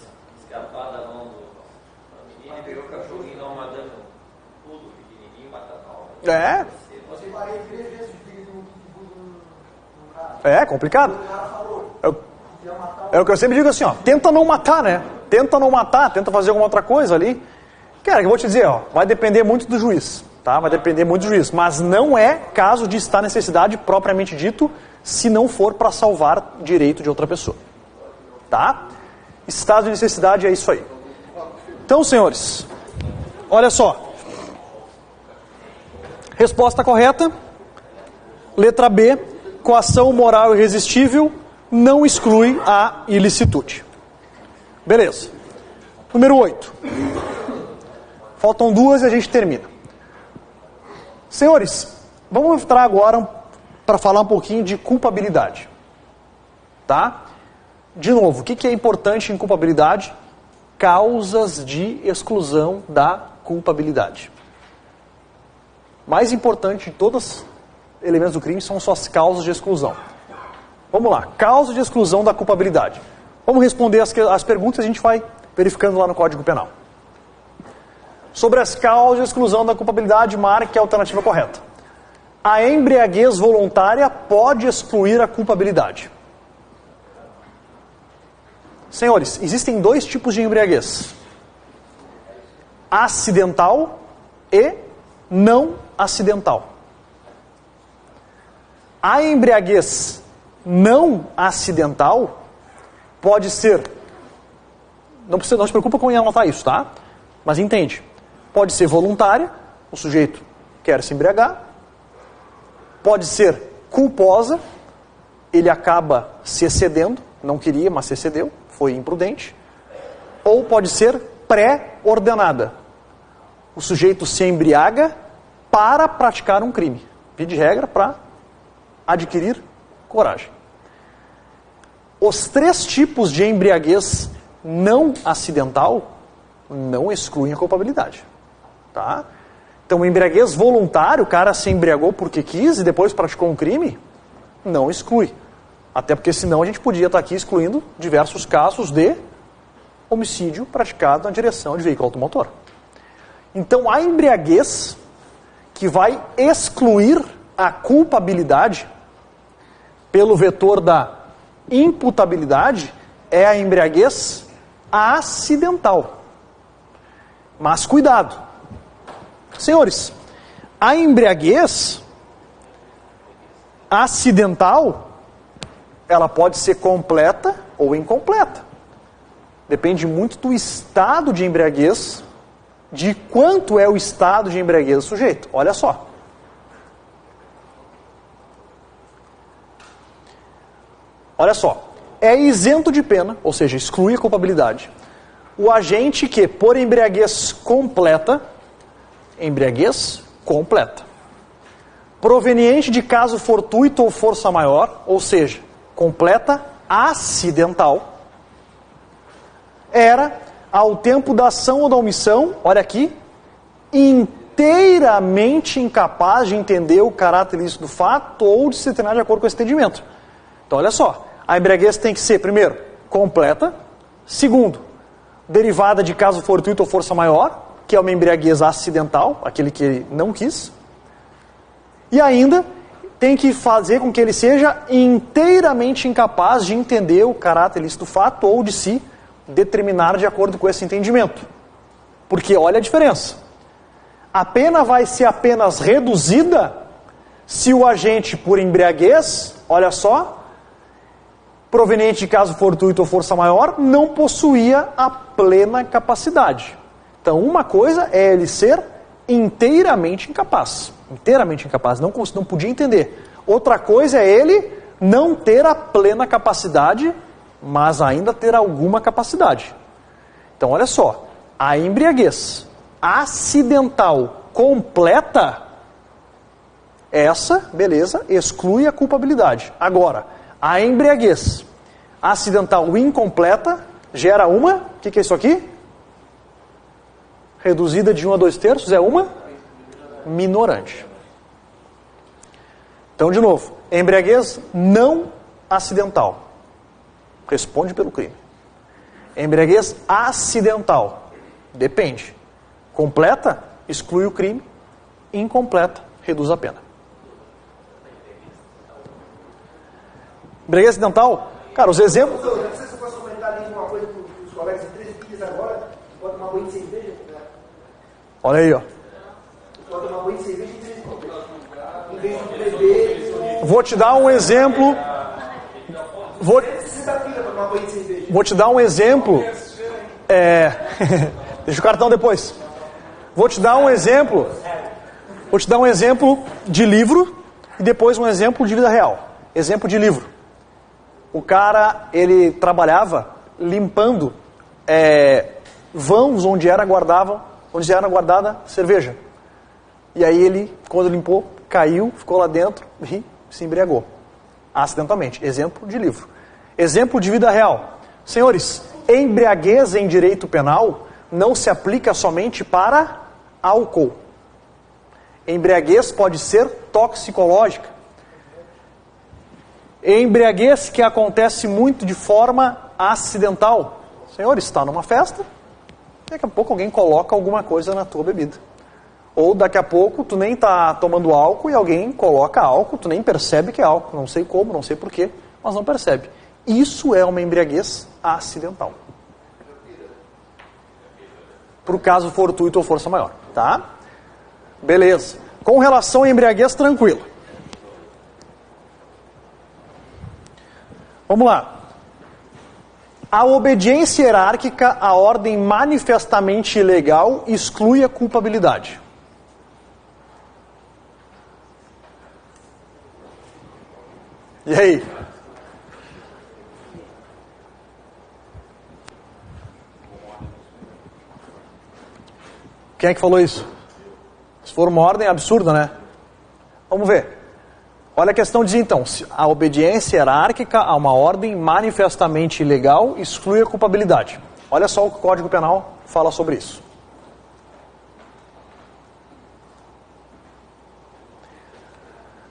escapar da mão da menina e pegou o cachorro e não mandando tudo, pequenininho, matatal. Você parei 3 vezes de briga de um pitbull no cara. É complicado. O cara falou que ia matar É o que eu sempre digo assim, ó, tenta não matar, né? Tenta não matar, tenta fazer alguma outra coisa ali. Cara, eu vou te dizer, ó, vai depender muito do juiz, tá? Vai depender muito do juiz, mas não é caso de estar necessidade propriamente dito, se não for para salvar direito de outra pessoa, tá? Estado de necessidade é isso aí. Então, senhores, olha só. Resposta correta, letra B, coação moral irresistível não exclui a ilicitude. Beleza. Número 8. Faltam 2 e a gente termina. Senhores, vamos entrar agora para falar um pouquinho de culpabilidade. Tá? De novo, o que é importante em culpabilidade? Causas de exclusão da culpabilidade. Mais importante de todos os elementos do crime são suas causas de exclusão. Vamos lá, causa de exclusão da culpabilidade. Vamos responder as perguntas e a gente vai verificando lá no Código Penal. Sobre as causas de exclusão da culpabilidade, marque a alternativa correta. A embriaguez voluntária pode excluir a culpabilidade. Senhores, existem 2 tipos de embriaguez. Acidental e não acidental. A embriaguez não acidental pode ser... Não se preocupa com anotar isso, tá? Mas entende. Pode ser voluntária, o sujeito quer se embriagar. Pode ser culposa, ele acaba se excedendo, não queria, mas se excedeu, foi imprudente. Ou pode ser pré-ordenada. O sujeito se embriaga para praticar um crime. Via de regra, para adquirir coragem. Os 3 tipos de embriaguez não acidental não excluem a culpabilidade. Tá? Então, embriaguez voluntário, o cara se embriagou porque quis e depois praticou um crime, não exclui. Até porque senão a gente podia estar aqui excluindo diversos casos de homicídio praticado na direção de veículo automotor. Então a embriaguez que vai excluir a culpabilidade pelo vetor da imputabilidade é a embriaguez acidental. Mas cuidado, senhores, a embriaguez acidental ela pode ser completa ou incompleta. Depende muito do estado de embriaguez, de quanto é o estado de embriaguez do sujeito. Olha só. Olha só. É isento de pena, ou seja, exclui a culpabilidade, o agente que, por embriaguez completa, proveniente de caso fortuito ou força maior, ou seja, completa acidental, era, ao tempo da ação ou da omissão, olha aqui, inteiramente incapaz de entender o caráter ilícito do fato ou de se determinar de acordo com esse entendimento. Então, olha só, a embriaguez tem que ser, primeiro, completa, segundo, derivada de caso fortuito ou força maior, que é uma embriaguez acidental, aquele que ele não quis, e ainda tem que fazer com que ele seja inteiramente incapaz de entender o caráter ilícito do fato ou de se determinar de acordo com esse entendimento. Porque olha a diferença. A pena vai ser apenas reduzida se o agente por embriaguez, olha só, proveniente de caso fortuito ou força maior, não possuía a plena capacidade. Então uma coisa é ele ser inteiramente incapaz, não podia entender. Outra coisa é ele não ter a plena capacidade, mas ainda ter alguma capacidade. Então olha só, a embriaguez acidental completa, essa, beleza, exclui a culpabilidade. Agora, a embriaguez acidental incompleta gera uma, o que é isso aqui? Reduzida de 1 a 2/3 é uma minorante. Então, de novo, embriaguez não acidental responde pelo crime. Embriaguez acidental depende. Completa, exclui o crime. Incompleta, reduz a pena. Embriaguez acidental, cara, os exemplos... Não sei se eu posso comentar ali uma coisa para os colegas de 3 dias agora, pode tomar banho de cerveja. Olha aí, ó. Pode tomar banho de cerveja em 3 dias. Em vez de beber... Vou te dar um exemplo... Vou te dar um exemplo... Deixa o cartão depois. Vou te dar um exemplo de livro e depois um exemplo de vida real. Exemplo de livro. O cara, ele trabalhava limpando vãos onde era guardada cerveja. E aí ele, quando limpou, caiu, ficou lá dentro e se embriagou. Acidentalmente. Exemplo de livro. Exemplo de vida real. Senhores, embriaguez em direito penal não se aplica somente para álcool. Embriaguez pode ser toxicológica. Embriaguez que acontece muito de forma acidental. Senhores, está numa festa, daqui a pouco alguém coloca alguma coisa na tua bebida. Ou daqui a pouco tu nem está tomando álcool e alguém coloca álcool, tu nem percebe que é álcool. Não sei como, não sei porquê, mas não percebe. Isso é uma embriaguez acidental. Para o caso fortuito ou força maior, tá? Beleza. Com relação à embriaguez, tranquilo. Vamos lá. A obediência hierárquica à ordem manifestamente ilegal exclui a culpabilidade. E aí? Quem é que falou isso? Se for uma ordem absurda, né? Vamos ver. Olha a questão, diz então, a obediência hierárquica a uma ordem manifestamente ilegal exclui a culpabilidade. Olha só o que o Código Penal fala sobre isso.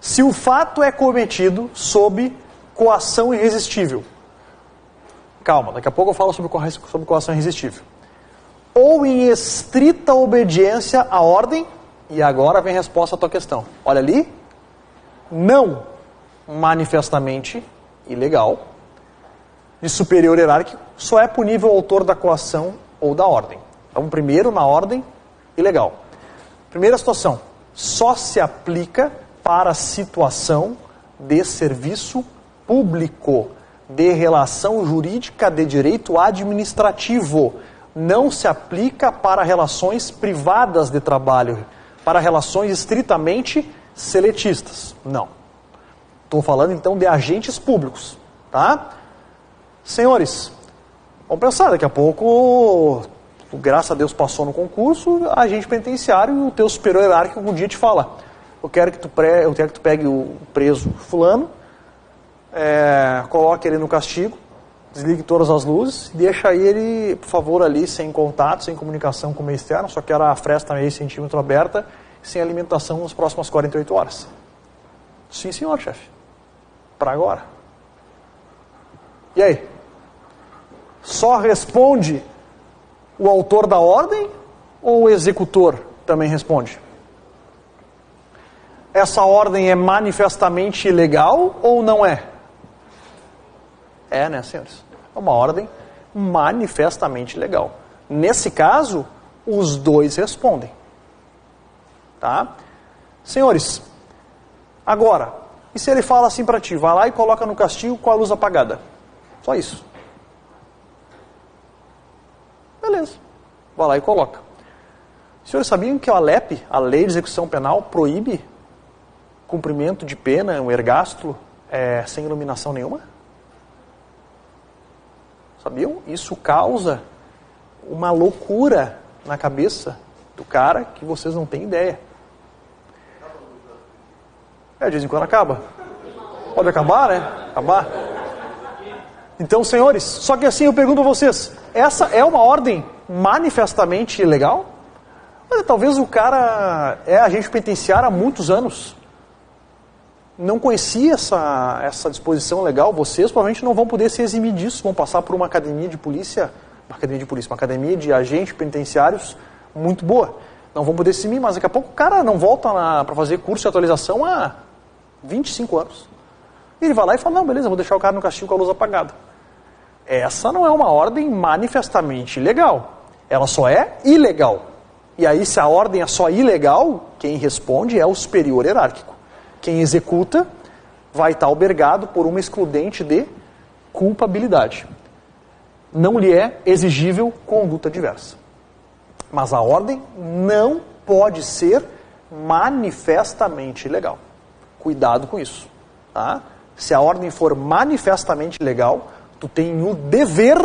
Se o fato é cometido sob coação irresistível. Calma, daqui a pouco eu falo sobre coação irresistível. Ou em estrita obediência à ordem, e agora vem a resposta à tua questão. Olha ali, não manifestamente ilegal, de superior hierárquico, só é punível o autor da coação ou da ordem. Então, primeiro, na ordem, ilegal. Primeira situação, só se aplica para a situação de serviço público, de relação jurídica de direito administrativo. Não se aplica para relações privadas de trabalho, para relações estritamente seletistas. Não. Estou falando então de agentes públicos, tá? Senhores, vamos pensar, daqui a pouco, graças a Deus passou no concurso, agente penitenciário e o teu superior hierárquico um dia te fala, eu quero que tu pegue o preso fulano, coloque ele no castigo, desligue todas as luzes, deixa ele, por favor, ali sem contato, sem comunicação com o meio externo, só quero a fresta meio centímetro aberta, sem alimentação nas próximas 48 horas. Sim, senhor, chefe. Para agora. E aí? Só responde o autor da ordem ou o executor também responde? Essa ordem é manifestamente ilegal ou não é? É, né, senhores? É uma ordem manifestamente ilegal. Nesse caso, os dois respondem. Tá? Senhores, agora, e se ele fala assim para ti, vai lá e coloca no castigo com a luz apagada? Só isso. Beleza. Vai lá e coloca. Os senhores sabiam que a ALEP, a Lei de Execução Penal, proíbe cumprimento de pena, um ergástulo, sem iluminação nenhuma? Sabiam? Isso causa uma loucura na cabeça do cara que vocês não têm ideia. De vez em quando acaba. Pode acabar, né? Acabar. Então, senhores, só que assim eu pergunto a vocês, essa é uma ordem manifestamente ilegal? Mas, talvez o cara é agente penitenciário há muitos anos. Não conhecia essa disposição legal, vocês provavelmente não vão poder se eximir disso, vão passar por uma academia de agentes penitenciários muito boa. Não vão poder se eximir, mas daqui a pouco o cara não volta para fazer curso de atualização há 25 anos. E ele vai lá e fala, não, beleza, vou deixar o cara no castigo com a luz apagada. Essa não é uma ordem manifestamente ilegal. Ela só é ilegal. E aí, se a ordem é só ilegal, quem responde é o superior hierárquico. Quem executa vai estar albergado por uma excludente de culpabilidade. Não lhe é exigível conduta diversa. Mas a ordem não pode ser manifestamente ilegal. Cuidado com isso. Tá? Se a ordem for manifestamente ilegal, tu tem o dever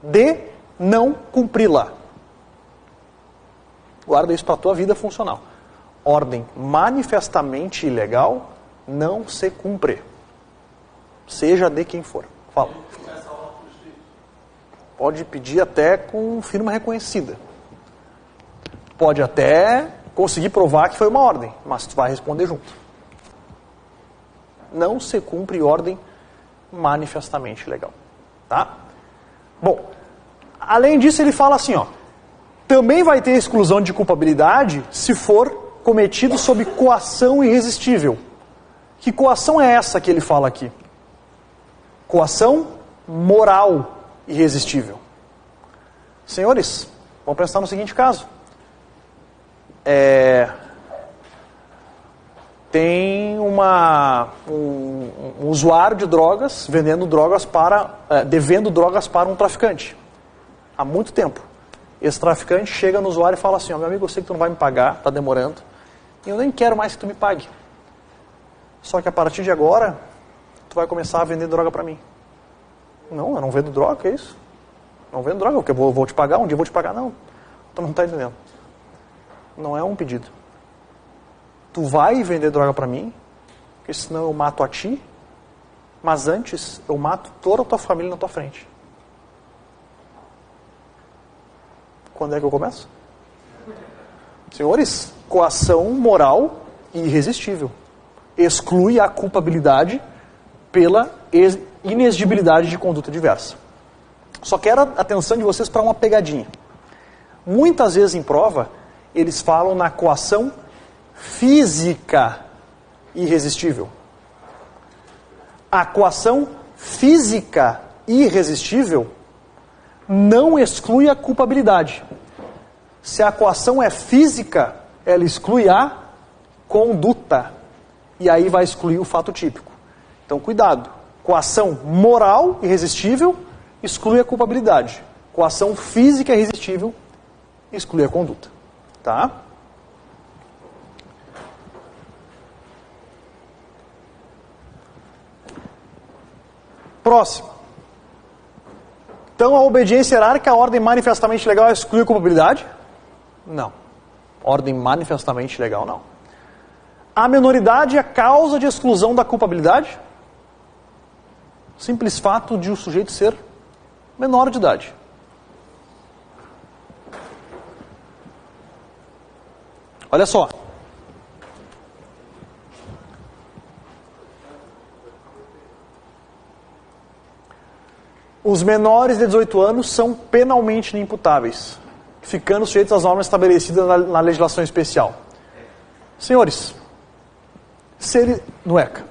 de não cumpri-la. Guarda isso para a tua vida funcional. Ordem manifestamente ilegal não se cumpre. Seja de quem for. Fala. Pode pedir até com firma reconhecida. Pode até conseguir provar que foi uma ordem, mas tu vai responder junto. Não se cumpre ordem manifestamente ilegal. Tá? Bom, além disso ele fala assim, ó, também vai ter exclusão de culpabilidade se for cometido sob coação irresistível. Que coação é essa que ele fala aqui? Coação moral irresistível. Senhores, vamos pensar no seguinte caso. Tem um usuário de drogas devendo drogas para um traficante. Há muito tempo. Esse traficante chega no usuário e fala assim, meu amigo, eu sei que tu não vai me pagar, está demorando, e eu nem quero mais que tu me pague. Só que a partir de agora, tu vai começar a vender droga para mim. Não, eu não vendo droga, que é isso? Não vendo droga, porque eu vou te pagar, um dia eu vou te pagar. Não, tu não está entendendo. Não é um pedido. Tu vai vender droga para mim, porque senão eu mato a ti, mas antes eu mato toda a tua família na tua frente. Quando é que eu começo? Senhores, coação moral e irresistível. Exclui a culpabilidade pela inexigibilidade de conduta diversa. Só quero a atenção de vocês para uma pegadinha. Muitas vezes em prova, eles falam na coação física irresistível. A coação física irresistível não exclui a culpabilidade. Se a coação é física, ela exclui a conduta. E aí vai excluir o fato típico. Então, cuidado. Coação moral irresistível exclui a culpabilidade. Coação física irresistível exclui a conduta. Tá? Próximo. Então, a obediência hierárquica, a ordem manifestamente legal exclui a culpabilidade? Não. Ordem manifestamente legal, não. A menoridade é a causa de exclusão da culpabilidade? Simples fato de o sujeito ser menor de idade. Olha só. Os menores de 18 anos são penalmente inimputáveis, ficando sujeitos às normas estabelecidas na legislação especial. Senhores, no ECA,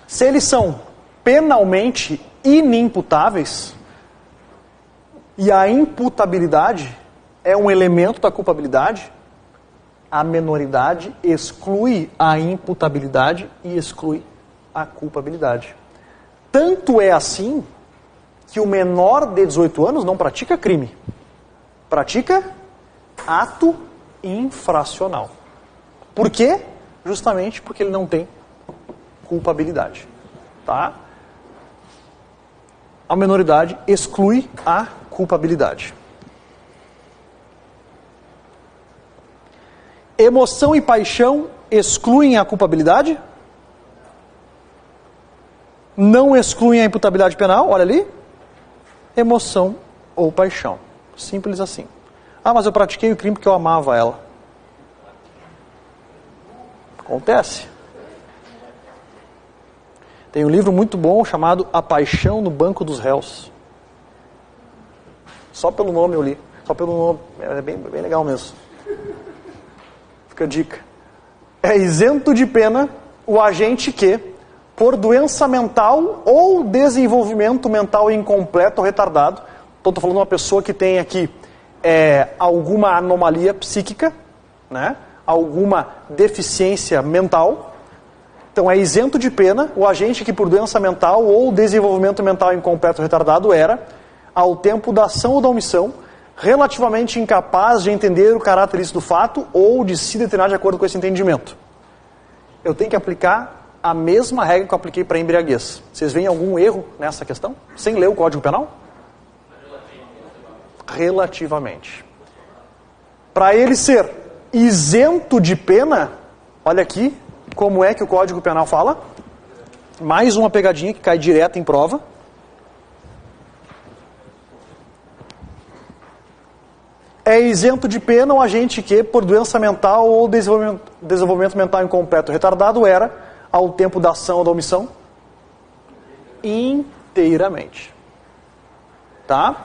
se eles são penalmente inimputáveis, e a imputabilidade é um elemento da culpabilidade, a menoridade exclui a imputabilidade e exclui a culpabilidade. Tanto é assim que o menor de 18 anos não pratica crime. Pratica ato infracional. Por quê? Justamente porque ele não tem culpabilidade. Tá? A menoridade exclui a culpabilidade. Emoção e paixão excluem a culpabilidade? Não excluem a imputabilidade penal? Olha ali. Emoção ou paixão. Simples assim. Ah, mas eu pratiquei o crime porque eu amava ela. Acontece. Tem um livro muito bom chamado A Paixão no Banco dos Réus. Só pelo nome eu li. Só pelo nome. É bem legal mesmo. Fica a dica. É isento de pena o agente que, por doença mental ou desenvolvimento mental incompleto ou retardado, estou falando de uma pessoa que tem aqui alguma anomalia psíquica, né? Alguma deficiência mental. Então é isento de pena o agente que por doença mental ou desenvolvimento mental incompleto ou retardado era, ao tempo da ação ou da omissão, relativamente incapaz de entender o caráter ilícito do fato ou de se determinar de acordo com esse entendimento. Eu tenho que aplicar a mesma regra que eu apliquei para a embriaguez. Vocês veem algum erro nessa questão? Sem ler o Código Penal? Relativamente. Para ele ser isento de pena, olha aqui como é que o Código Penal fala. Mais uma pegadinha que cai direto em prova. É isento de pena o agente que, por doença mental ou desenvolvimento mental incompleto ou retardado, era, ao tempo da ação ou da omissão, inteiramente. Tá?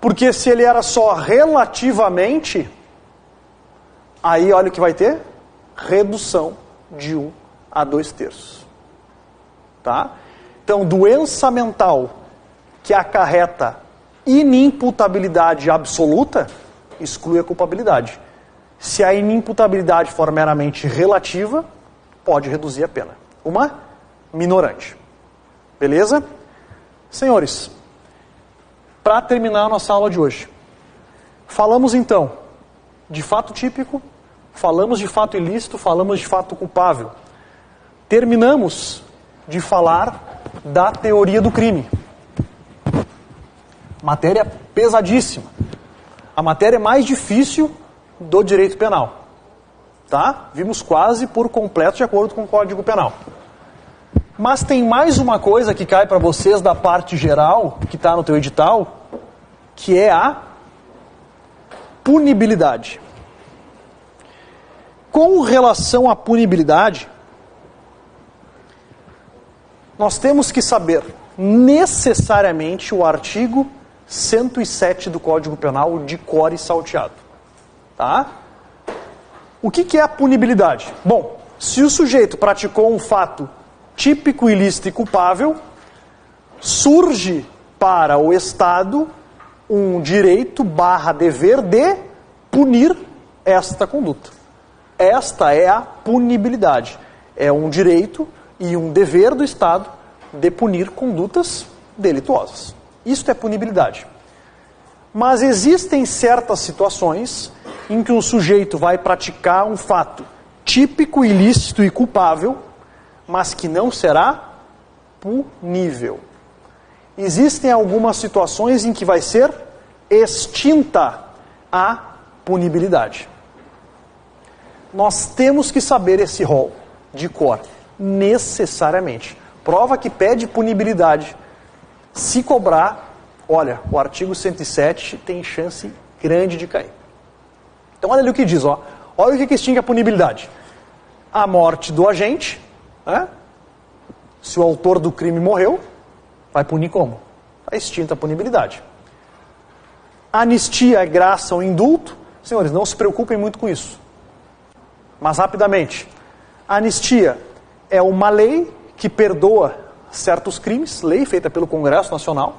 Porque se ele era só relativamente, aí olha o que vai ter? Redução de 1 a 2/3. Tá? Então, doença mental que acarreta inimputabilidade absoluta, exclui a culpabilidade. Se a inimputabilidade for meramente relativa, pode reduzir a pena. Uma minorante. Beleza? Senhores, para terminar a nossa aula de hoje, falamos então de fato típico, falamos de fato ilícito, falamos de fato culpável. Terminamos de falar da teoria do crime. Matéria pesadíssima. A matéria mais difícil do direito penal. Tá? Vimos quase por completo de acordo com o Código Penal. Mas tem mais uma coisa que cai para vocês da parte geral, que está no teu edital, que é a punibilidade. Com relação à punibilidade, nós temos que saber necessariamente o artigo 107 do Código Penal de cor e salteado. Tá? O que é a punibilidade? Bom, se o sujeito praticou um fato típico, ilícito e culpável, surge para o Estado um direito / dever de punir esta conduta. Esta é a punibilidade. É um direito e um dever do Estado de punir condutas delituosas. Isso é punibilidade. Mas existem certas situações em que um sujeito vai praticar um fato típico, ilícito e culpável, mas que não será punível. Existem algumas situações em que vai ser extinta a punibilidade. Nós temos que saber esse rol de cor, necessariamente. Prova que pede punibilidade. Se cobrar, olha, o artigo 107 tem chance grande de cair. Então olha ali o que diz, ó. Olha o que extingue a punibilidade. A morte do agente, né? Se o autor do crime morreu, vai punir como? Está extinta a punibilidade. Anistia, graça ou indulto. Senhores, não se preocupem muito com isso. Mas rapidamente. A anistia é uma lei que perdoa certos crimes, lei feita pelo Congresso Nacional,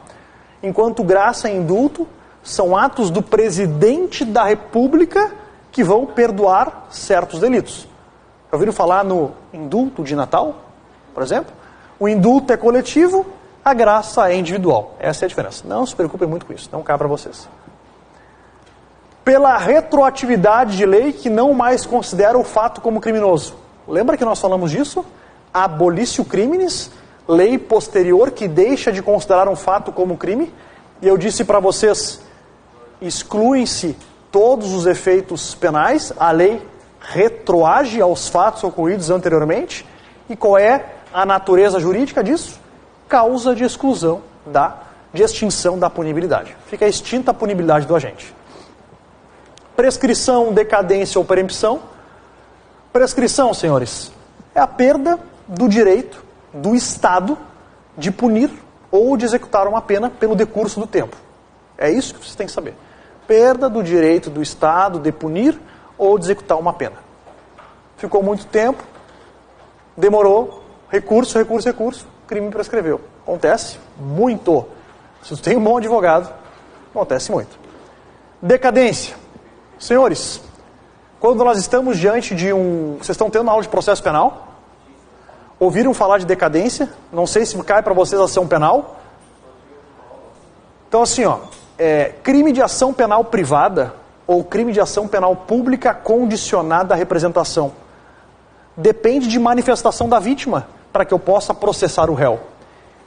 enquanto graça e indulto são atos do presidente da República que vão perdoar certos delitos. Já ouviram falar no indulto de Natal, por exemplo? O indulto é coletivo, a graça é individual. Essa é a diferença. Não se preocupem muito com isso, não cabe para vocês. Pela retroatividade de lei que não mais considera o fato como criminoso. Lembra que nós falamos disso? Abolício criminis, lei posterior que deixa de considerar um fato como crime. E eu disse para vocês, excluem-se todos os efeitos penais, a lei retroage aos fatos ocorridos anteriormente. E qual é a natureza jurídica disso? Causa de exclusão, de extinção da punibilidade. Fica extinta a punibilidade do agente. Prescrição, decadência ou preempção. Prescrição, senhores, é a perda do direito do Estado de punir ou de executar uma pena pelo decurso do tempo. É isso que vocês têm que saber. Perda do direito do Estado de punir ou de executar uma pena. Ficou muito tempo, demorou, recurso, crime prescreveu. Acontece muito. Se você tem um bom advogado, acontece muito. Decadência. Senhores, quando nós estamos diante de um... Vocês estão tendo aula de processo penal? Ouviram falar de decadência? Não sei se cai para vocês a ação penal. Então assim, ó, crime de ação penal privada ou crime de ação penal pública condicionada à representação. Depende de manifestação da vítima para que eu possa processar o réu.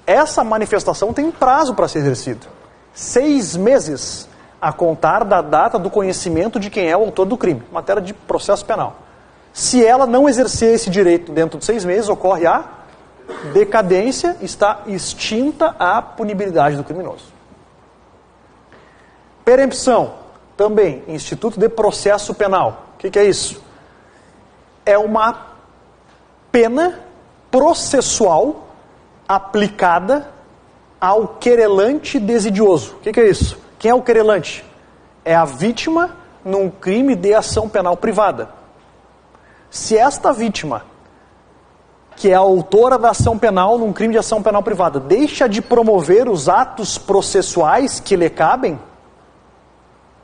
Essa manifestação tem prazo para ser exercido. 6 meses a contar da data do conhecimento de quem é o autor do crime. Matéria de processo penal. Se ela não exercer esse direito dentro de 6 meses, ocorre a decadência, está extinta a punibilidade do criminoso. Perempção, também, Instituto de Processo Penal. O que é isso? É uma pena processual aplicada ao querelante desidioso. O que é isso? Quem é o querelante? É a vítima num crime de ação penal privada. Se esta vítima, que é a autora da ação penal num crime de ação penal privada, deixa de promover os atos processuais que lhe cabem,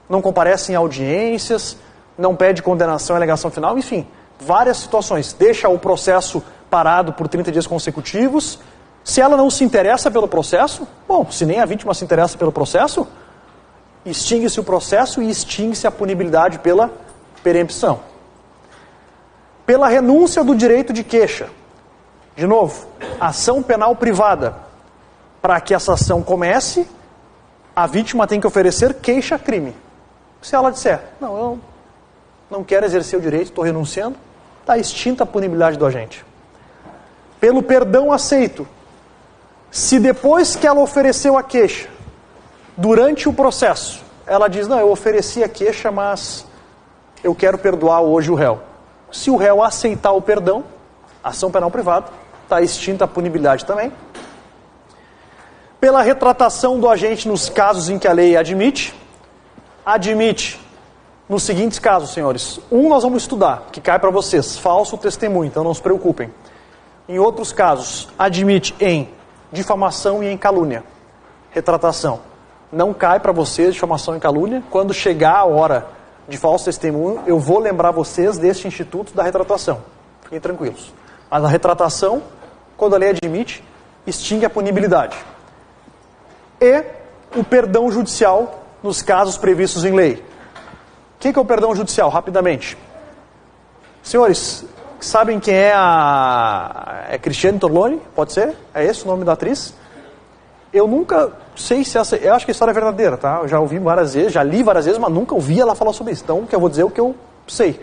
não comparece em audiências, não pede condenação e alegação final, enfim, várias situações. Deixa o processo parado por 30 dias consecutivos. Se ela não se interessa pelo processo, bom, se nem a vítima se interessa pelo processo, extingue-se o processo e extingue-se a punibilidade pela perempção. Pela renúncia do direito de queixa. De novo, ação penal privada. Para que essa ação comece, a vítima tem que oferecer queixa-crime. Se ela disser, não, eu não quero exercer o direito, estou renunciando, está extinta a punibilidade do agente. Pelo perdão aceito. Se depois que ela ofereceu a queixa, durante o processo, ela diz, não, eu ofereci a queixa, mas eu quero perdoar hoje o réu. Se o réu aceitar o perdão, ação penal privada, está extinta a punibilidade também. Pela retratação do agente nos casos em que a lei admite nos seguintes casos, senhores. Nós vamos estudar, que cai para vocês, falso testemunho, então não se preocupem. Em outros casos, admite em difamação e em calúnia. Retratação. Não cai para vocês difamação e calúnia. Quando chegar a hora de falso testemunho, eu vou lembrar vocês deste instituto da retratação. Fiquem tranquilos. Mas a retratação, quando a lei admite, extingue a punibilidade. E o perdão judicial nos casos previstos em lei. O que é o perdão judicial? Rapidamente. Senhores, sabem quem é a Cristiane Torlone? Pode ser? É esse o nome da atriz? Eu nunca sei se essa... Eu acho que a história é verdadeira, tá? Eu já ouvi várias vezes, já li várias vezes, mas nunca ouvi ela falar sobre isso. Então, o que eu vou dizer é o que eu sei.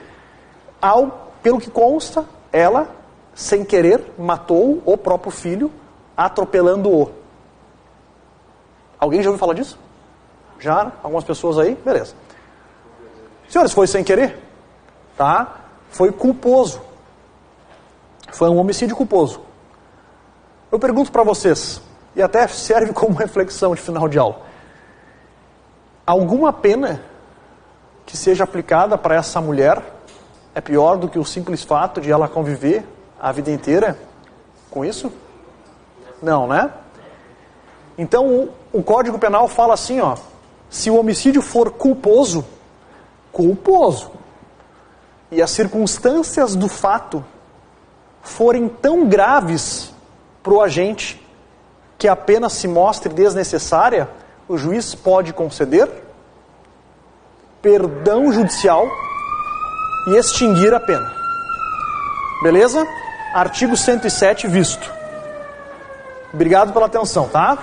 Pelo que consta, ela, sem querer, matou o próprio filho, atropelando-o. Alguém já ouviu falar disso? Já? Algumas pessoas aí? Beleza. Senhores, foi sem querer? Tá? Foi culposo. Foi um homicídio culposo. Eu pergunto para vocês, e até serve como reflexão de final de aula. Alguma pena que seja aplicada para essa mulher é pior do que o simples fato de ela conviver a vida inteira com isso? Não, né? Então, o Código Penal fala assim, ó, se o homicídio for culposo, e as circunstâncias do fato forem tão graves para o agente que a pena se mostre desnecessária, o juiz pode conceder perdão judicial e extinguir a pena. Beleza? Artigo 107 visto. Obrigado pela atenção, tá?